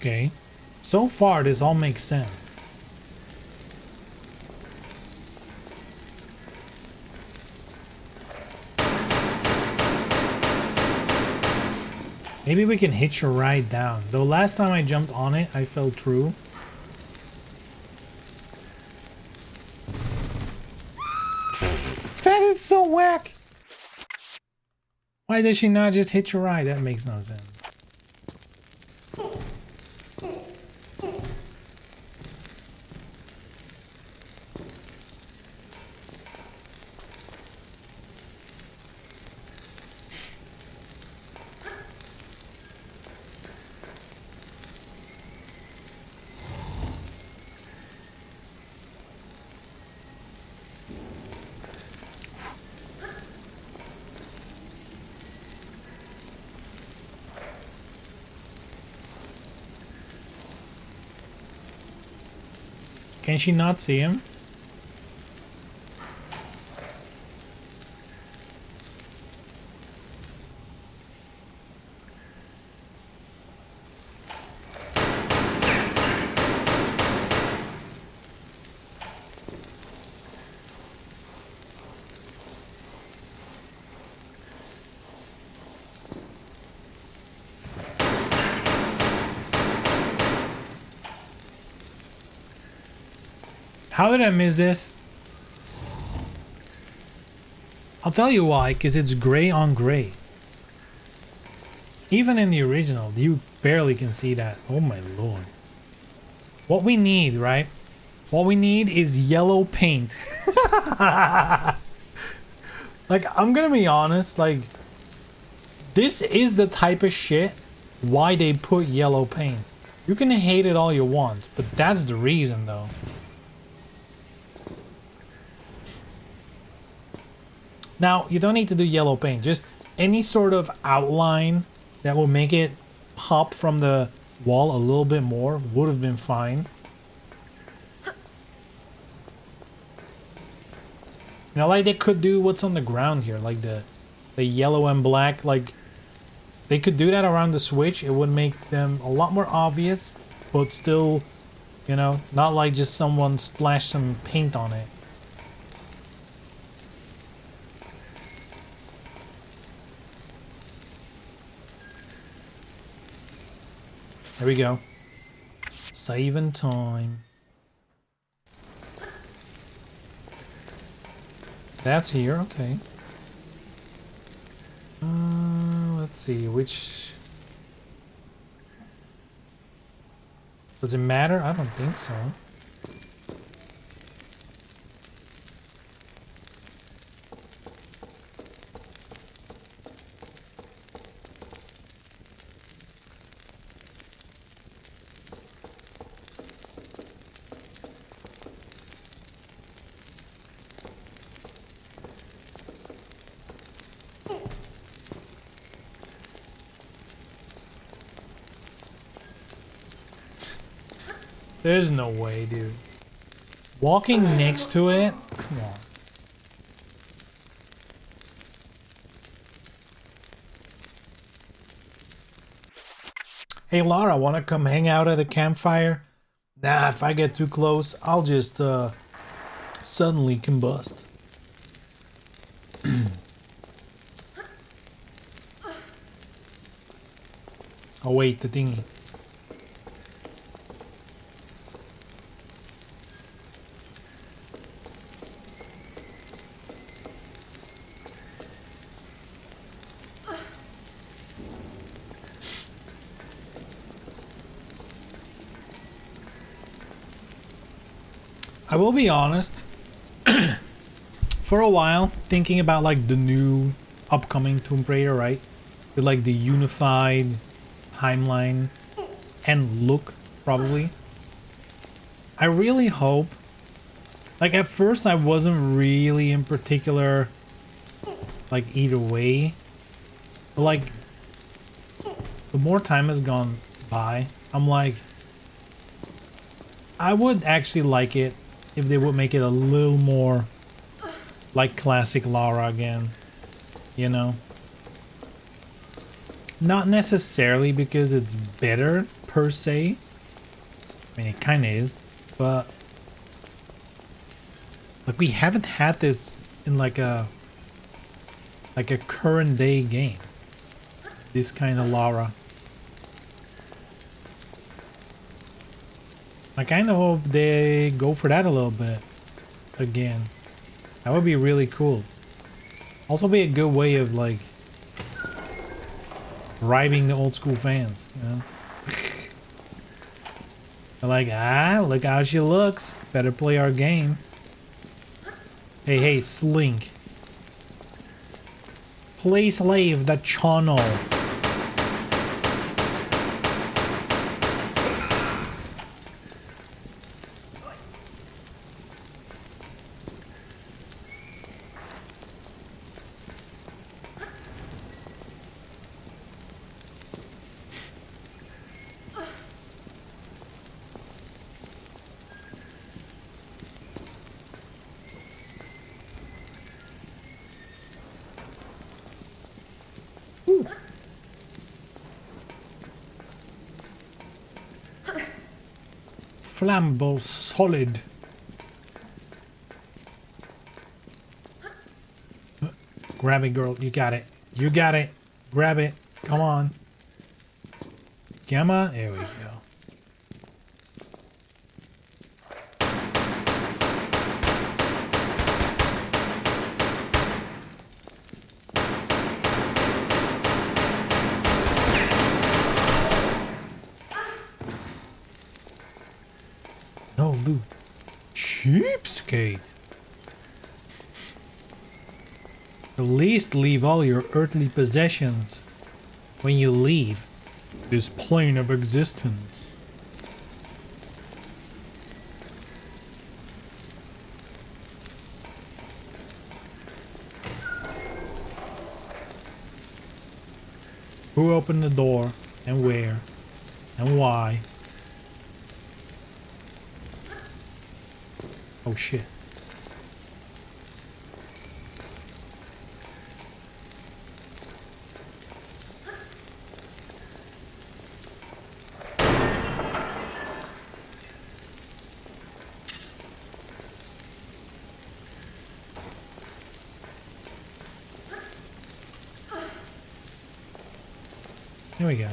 Okay. So far, this all makes sense. Maybe we can hitch a ride down. Though last time I jumped on it, I fell through. That is so whack. Why does she not just hit your eye? That makes no sense. Can she not see him? How did I miss this? I'll tell you why, because it's gray on gray. Even in the original, you barely can see that. Oh my lord. What we need, right? What we need is yellow paint. Like, I'm gonna be honest, like, this is the type of shit why they put yellow paint. You can hate it all you want, but that's the reason though. Now, you don't need to do yellow paint, just any sort of outline that will make it pop from the wall a little bit more would have been fine. You know, like they could do what's on the ground here, like the yellow and black, like they could do that around the switch. It would make them a lot more obvious, but still, you know, not like just someone splashed some paint on it. There we go. Saving time. That's here, okay. Let's see, which... Does it matter? I don't think so. There's no way, dude. Walking next to it? Come on. Hey, Laura, wanna come hang out at the campfire? Nah, if I get too close, I'll just, suddenly combust. Oh, wait, the thingy. I will be honest, for a while, thinking about like the new upcoming Tomb Raider, right? With like the unified timeline and look, probably. I really hope, like at first I wasn't really in particular, like either way. But like, the more time has gone by, I'm like, I would actually like it if they would make it a little more like classic Lara again, you know? Not necessarily because it's better per se. I mean, it kind of is, but like we haven't had this in like a current day game. This kind of Lara. I kind of hope they go for that a little bit again. That would be really cool. Also be a good way of like Driving the old school fans, you know? They're like, look how she looks. Better play our game. Hey, Slink. Please leave the channel. Flammable solid. Grab it, girl. You got it. You got it. Grab it. Come on. Come on. There we go. No loot. Cheapskate. At least leave all your earthly possessions when you leave this plane of existence. Who opened the door and where and why? Oh shit. Here we go.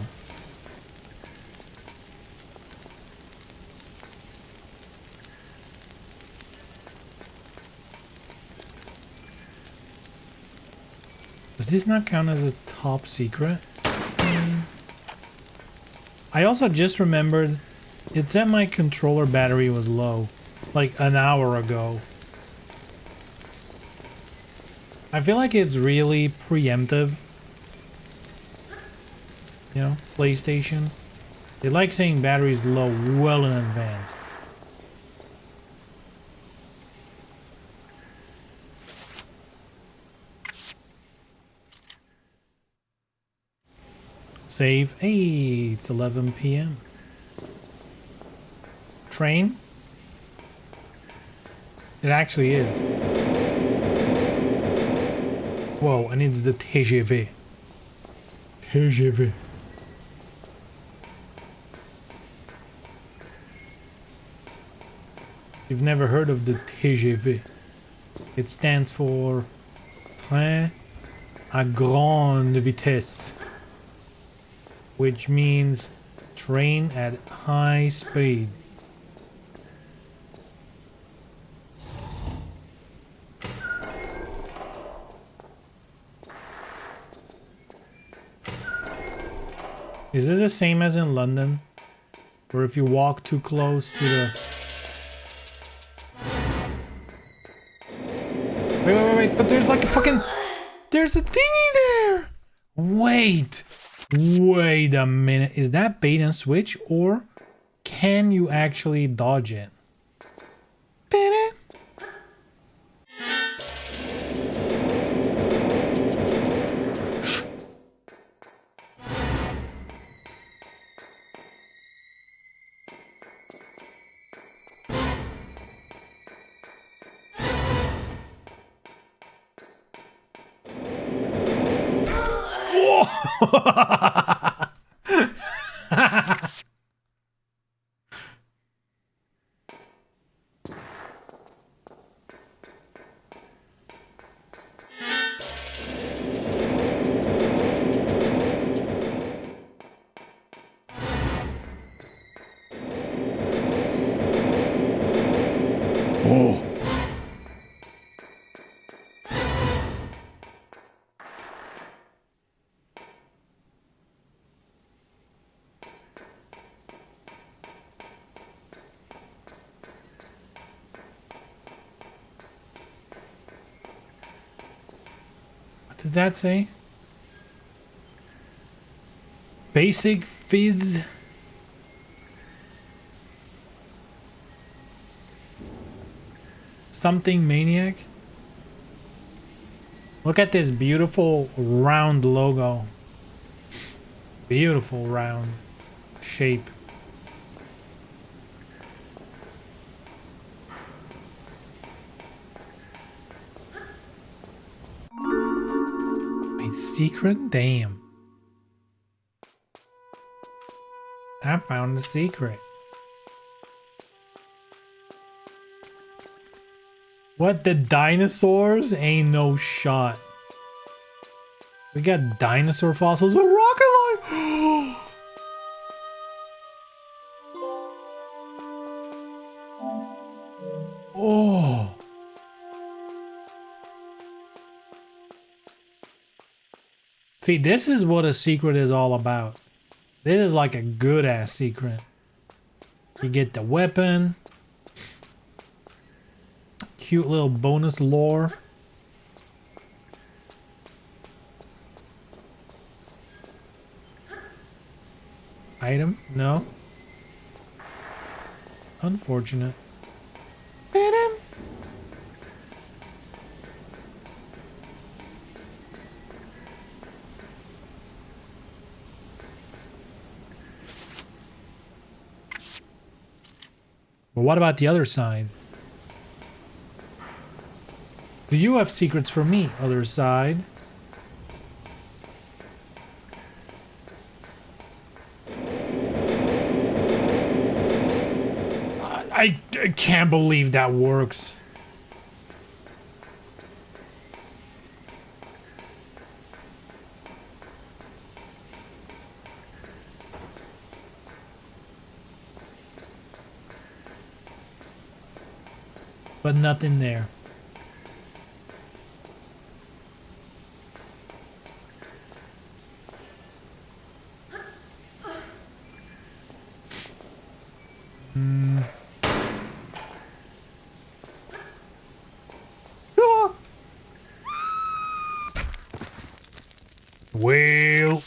Does this not count as a top secret? I also just remembered it said my controller battery was low like an hour ago. I feel like it's really preemptive. You know, PlayStation. They like saying battery's low well in advance. Save. Hey, it's 11 p.m. Train? It actually is. Whoa, and it's the TGV. TGV. You've never heard of the TGV. It stands for Train à grande vitesse, which means train at high speed. Is it the same as in London? Or if you walk too close to the... Wait, but there's like a fucking... There's a thingy there! Wait a minute. Is that bait and switch, or can you actually dodge it? Oh. does that say? Basic fizz. Something maniac. Look at this beautiful round logo. Beautiful round shape. Wait, secret? Damn. I found the secret. What, the dinosaurs? Ain't no shot. We got dinosaur fossils. A rocket line! Oh. See, this is what a secret is all about. This is like a good ass secret. You get the weapon. Cute little bonus lore. Item? No. Unfortunate. Item. But what about the other side? Do you have secrets for me, other side? I can't believe that works. But nothing there. Well,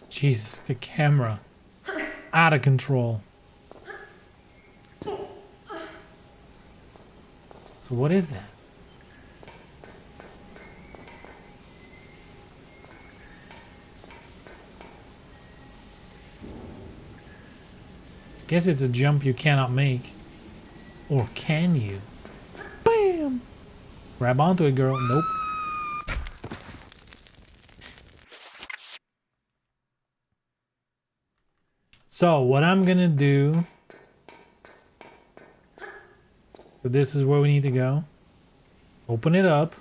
Jesus, the camera out of control. So what is that? Guess it's a jump you cannot make. Or can you? Bam! Grab onto it, girl. Nope. So, what I'm gonna do... So this is where we need to go. Open it up.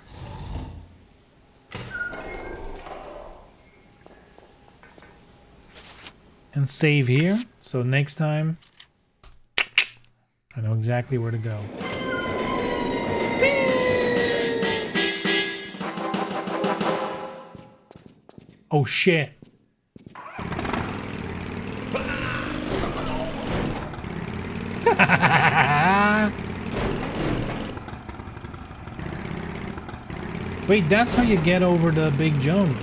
And save here. So next time, I know exactly where to go. Oh shit. Wait, that's how you get over the big jump.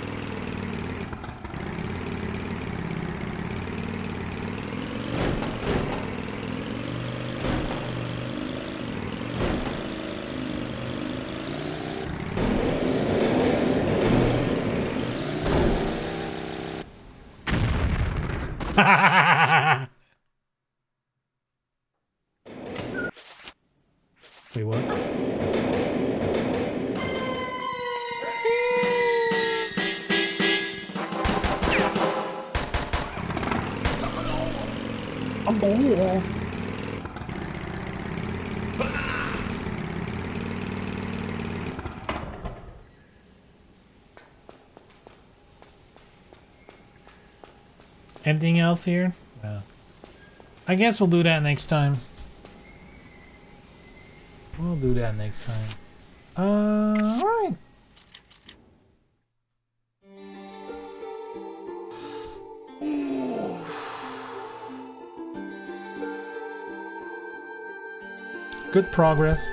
Wait, what? Oh. Anything else here? No. I guess we'll do that next time. We'll do that next time. Alright. good progress.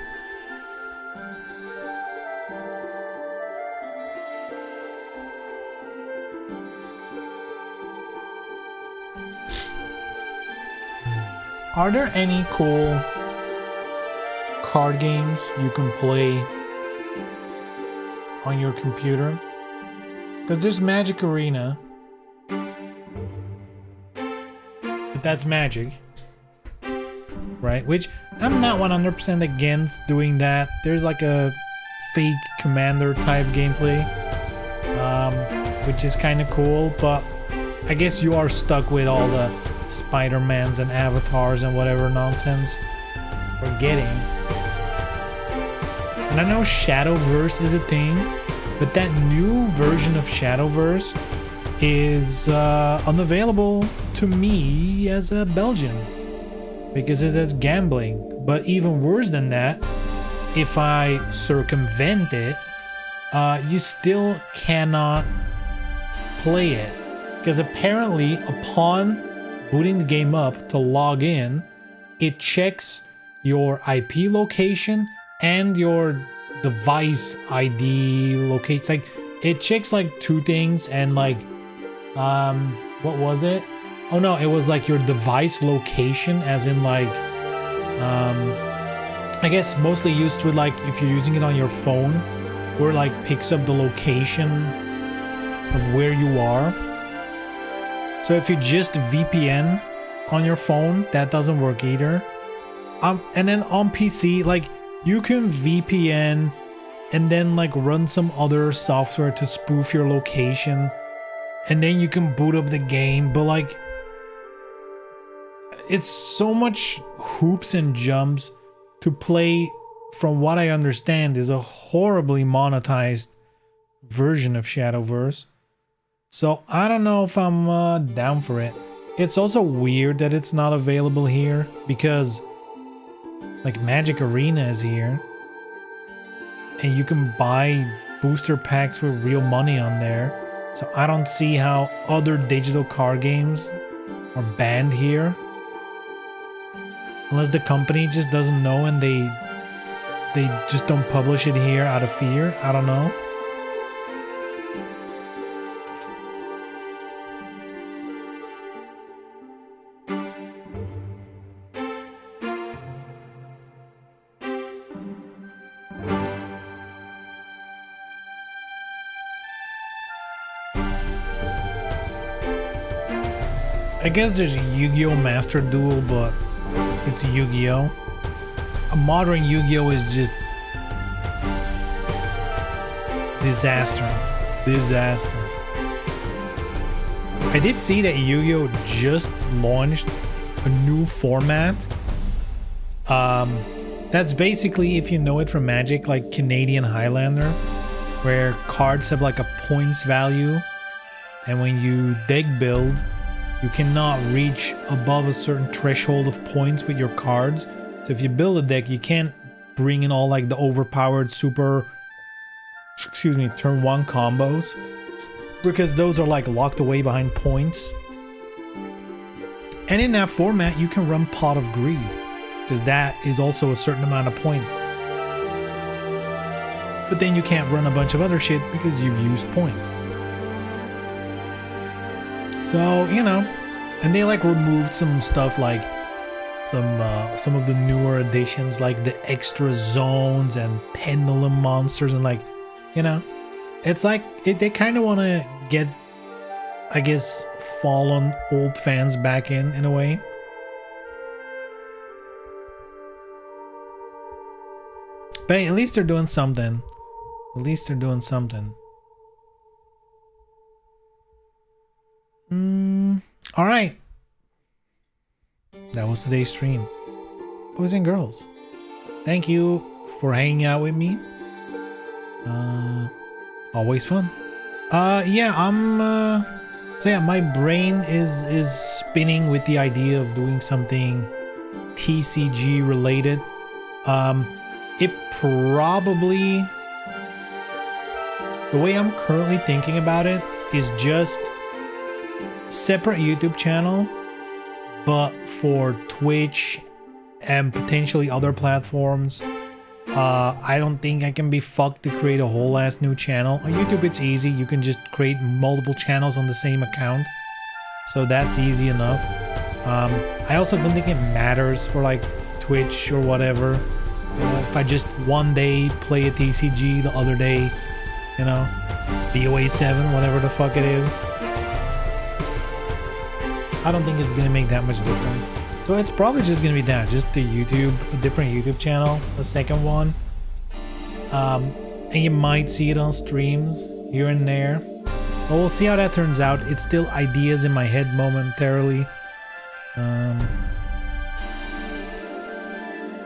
Are there any cool card games you can play on your computer? Because there's Magic Arena. But that's Magic. Right? Which I'm not 100% against doing that. There's like a fake commander type gameplay. Which is kind of cool. But I guess you are stuck with all the Spider-Mans and avatars and whatever nonsense we're getting. And I know Shadowverse is a thing, but that new version of Shadowverse is unavailable to me as a Belgian because it is gambling. But even worse than that, if I circumvent it, you still cannot play it because apparently upon booting the game up to log in, it checks your IP location and your device ID location. Like it checks like two things and like what was it? Oh no, it was like your device location as in like I guess mostly used with like if you're using it on your phone where it like picks up the location of where you are. So if you just VPN on your phone, that doesn't work either. And then on PC, like you can VPN and then like run some other software to spoof your location, and then you can boot up the game. But like, it's so much hoops and jumps to play. From what I understand, is a horribly monetized version of Shadowverse. So I don't know if I'm down for it. It's also weird that it's not available here because like Magic Arena is here and you can buy booster packs with real money on there. So I don't see how other digital card games are banned here. Unless the company just doesn't know and they just don't publish it here out of fear. I don't know. I guess there's a Yu-Gi-Oh! Master Duel, but it's Yu-Gi-Oh! A modern Yu-Gi-Oh! Is just disaster. Disaster. I did see that Yu-Gi-Oh! Just launched a new format. That's basically, if you know it from Magic, like Canadian Highlander, where cards have like a points value, and when you deck build, you cannot reach above a certain threshold of points with your cards. So if you build a deck, you can't bring in all like the overpowered super, turn one combos, because those are like locked away behind points. And in that format, you can run Pot of Greed, because that is also a certain amount of points. But then you can't run a bunch of other shit because you've used points. So, you know, and they like removed some stuff like some of the newer additions, like the extra zones and pendulum monsters, and like, you know, it's like they kind of want to get, I guess, fallen old fans back in a way. But at least they're doing something. At least they're doing something. All right. That was today's stream. Boys and girls, thank you for hanging out with me. Always fun. Yeah, so yeah, my brain is spinning with the idea of doing something TCG related. It probably, the way I'm currently thinking about it, is just separate YouTube channel, but for Twitch and potentially other platforms. I don't think I can be fucked to create a whole ass new channel. On YouTube it's easy, you can just create multiple channels on the same account, so that's easy enough. I also don't think it matters for like Twitch or whatever. If I just one day play a TCG, the other day, you know, BOA 7, whatever the fuck it is. I don't think it's gonna make that much difference. So it's probably just gonna be that, just the YouTube, a different YouTube channel, the second one. And you might see it on streams here and there. But we'll see how that turns out. It's still ideas in my head momentarily.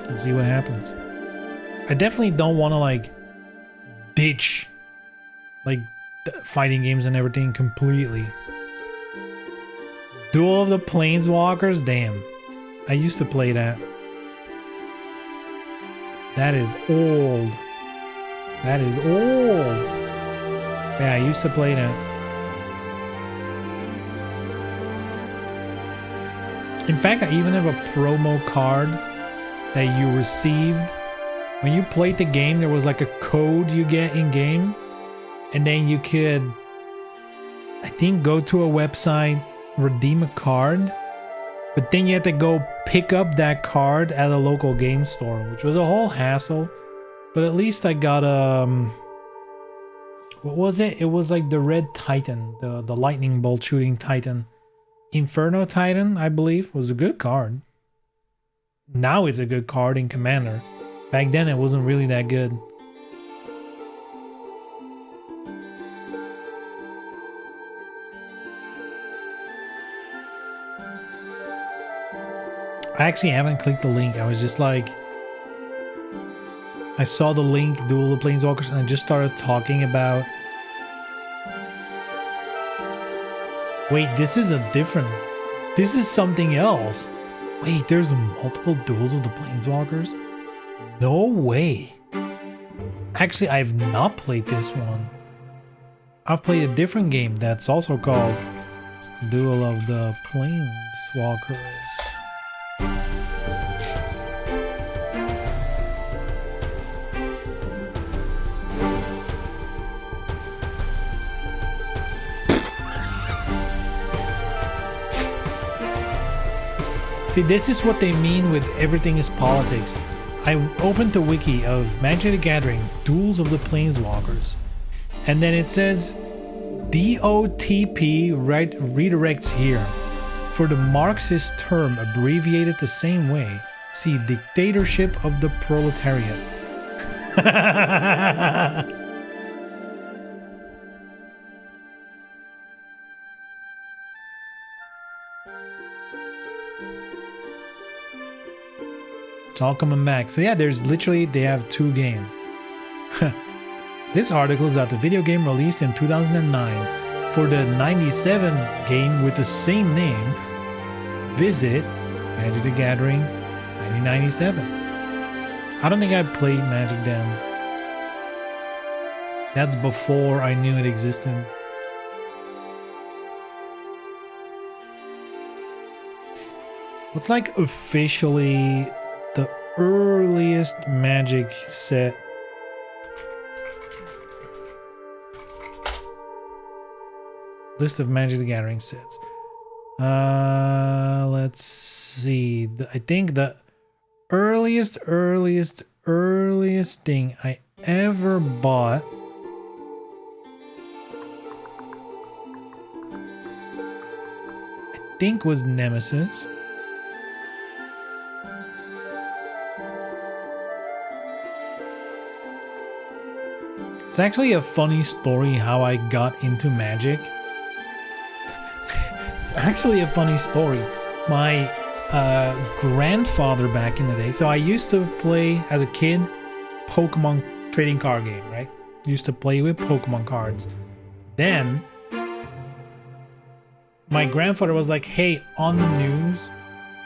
We'll see what happens. I definitely don't want to like ditch like fighting games and everything completely. Duel of the Planeswalkers, damn. I used to play that. That is old. That is old. Yeah, I used to play that. In fact, I even have a promo card that you received. When you played the game, there was like a code you get in game. And then you could, I think, go to a website, redeem a card. But then you had to go pick up that card at a local game store, which was a whole hassle. But at least I got what was it? It was like the Red Titan, the lightning bolt shooting Titan. Inferno Titan, I believe, was a good card. Now it's a good card in Commander. Back then it wasn't really that good. I actually haven't clicked the link. I was just like, I saw the link, Duel of Planeswalkers, and I just started talking about. Wait, this is a different. This is something else. Wait, there's multiple Duels of the Planeswalkers? No way. Actually, I've not played this one. I've played a different game that's also called Duel of the Planeswalkers. See, this is what they mean with everything is politics. I opened the wiki of Magic the Gathering, Duels of the Planeswalkers. And then it says, DOTP redirects here. For the Marxist term abbreviated the same way, see Dictatorship of the Proletariat. It's all coming back. So yeah, there's literally, they have 2 games. This article is about the video game released in 2009 for the 97 game with the same name. Visit Magic the Gathering 1997. I don't think I played Magic then. That's before I knew it existed. What's like officially the earliest Magic set? List of Magic the Gathering sets. Let's see. I think the earliest thing I ever bought I think was Nemesis. It's actually a funny story how I got into Magic. It's actually a funny story. My grandfather back in the day, so I used to play as a kid Pokemon trading card game, right? Used to play with Pokemon cards. Then my grandfather was like, hey, on the news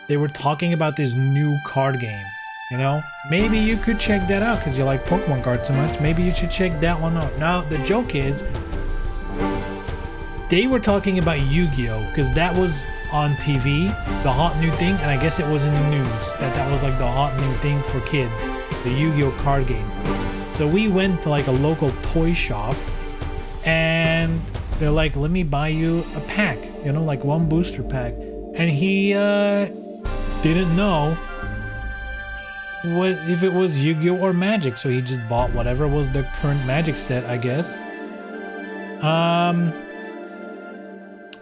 they were talking about this new card game. You know, maybe you could check that out because you like Pokemon cards so much. Maybe you should check that one out. Now, the joke is, they were talking about Yu-Gi-Oh! Because that was on TV, the hot new thing, and I guess it was in the news that was like the hot new thing for kids, the Yu-Gi-Oh card game. So we went to like a local toy shop, and they're like, let me buy you a pack, you know, like one booster pack. And he didn't know what if it was Yu-Gi-Oh or Magic, so he just bought whatever was the current Magic set, I guess.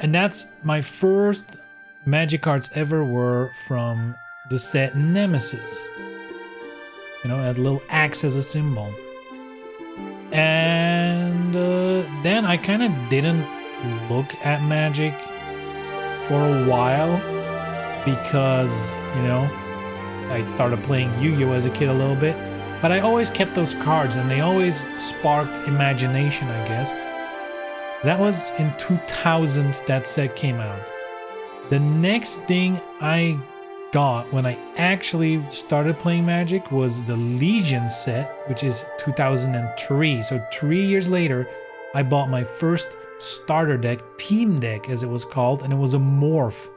And that's my first Magic cards ever were from the set Nemesis. You know, it had a little axe as a symbol. And then I kind of didn't look at Magic for a while because, you know, I started playing Yu-Gi-Oh as a kid a little bit. But I always kept those cards and they always sparked imagination, I guess. That was in 2000 that set came out. The next thing I got when I actually started playing Magic was the Legion set, which is 2003. So 3 years later, I bought my first starter deck, team deck as it was called, and it was a morph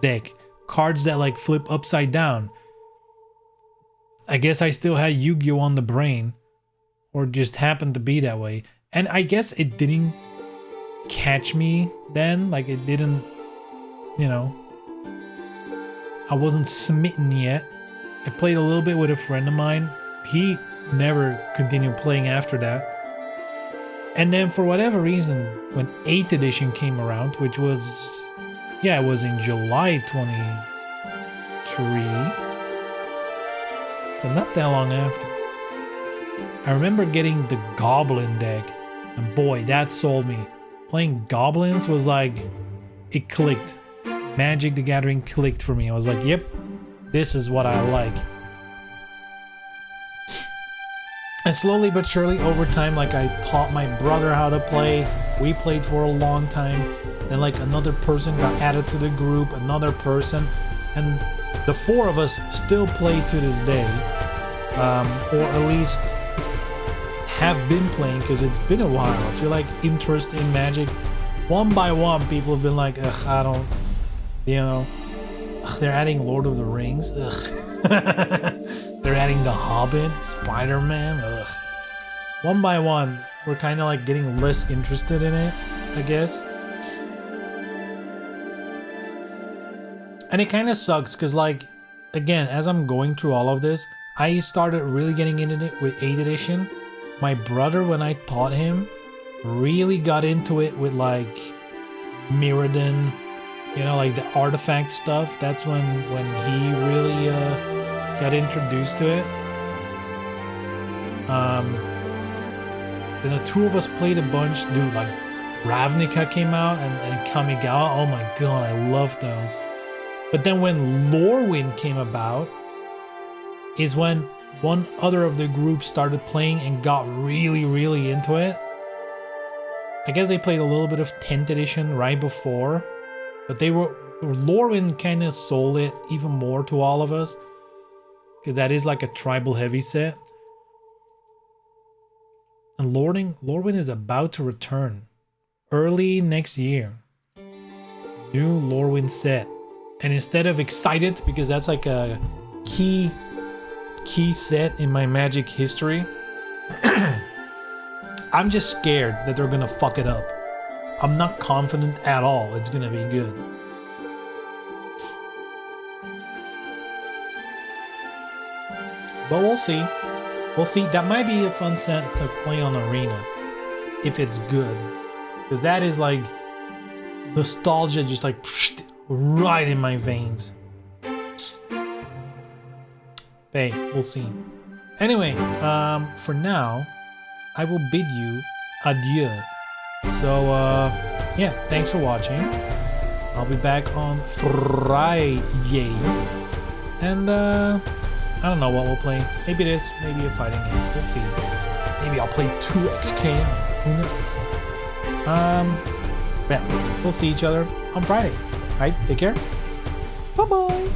deck. Cards that like flip upside down. I guess I still had Yu-Gi-Oh on the brain, or just happened to be that way. And I guess it didn't catch me then, like it didn't, you know, I wasn't smitten yet. I played a little bit with a friend of mine. He never continued playing after that. And then for whatever reason, when 8th edition came around, which was, yeah, it was in July 23. So not that long after. I remember getting the Goblin deck, and boy, that sold me. Playing Goblins was like, it clicked. Magic the Gathering clicked for me. I was like, yep, this is what I like. And slowly but surely over time, like I taught my brother how to play. We played for a long time. Then like another person got added to the group, another person. And the 4 of us still play to this day. Or at least have been playing, because it's been a while. I feel like interest in Magic, one by one, people have been like, ugh, I don't, you know, ugh, they're adding Lord of the Rings, ugh. They're adding The Hobbit, Spider-Man, ugh. One by one, we're kind of like getting less interested in it, I guess. And it kind of sucks, because like, again, as I'm going through all of this, I started really getting into it with 8th edition. My brother, when I taught him, really got into it with like Mirrodin, you know, like the artifact stuff. That's when he really got introduced to it. Then the 2 of us played a bunch. Dude, like Ravnica came out and Kamigawa. Oh my god, I love those. But then when Lorwyn came about, is when one other of the group started playing and got really, really into it. I guess they played a little bit of 10th edition right before, but Lorwyn kind of sold it even more to all of us, because that is like a tribal heavy set. And Lorwyn is about to return early next year. New Lorwyn set. And instead of excited, because that's like a key set in my Magic history, I'm just scared that they're gonna fuck it up. I'm not confident at all it's gonna be good. But we'll see. We'll see. That might be a fun set to play on Arena, if it's good. Because that is like nostalgia, just like right in my veins. Hey, we'll see. Anyway, for now, I will bid you adieu. So, yeah, thanks for watching. I'll be back on Friday. And, I don't know what we'll play. Maybe this, maybe a fighting game. We'll see. Maybe I'll play 2XK. Who knows? Yeah, we'll see each other on Friday. Alright, take care. Bye-bye.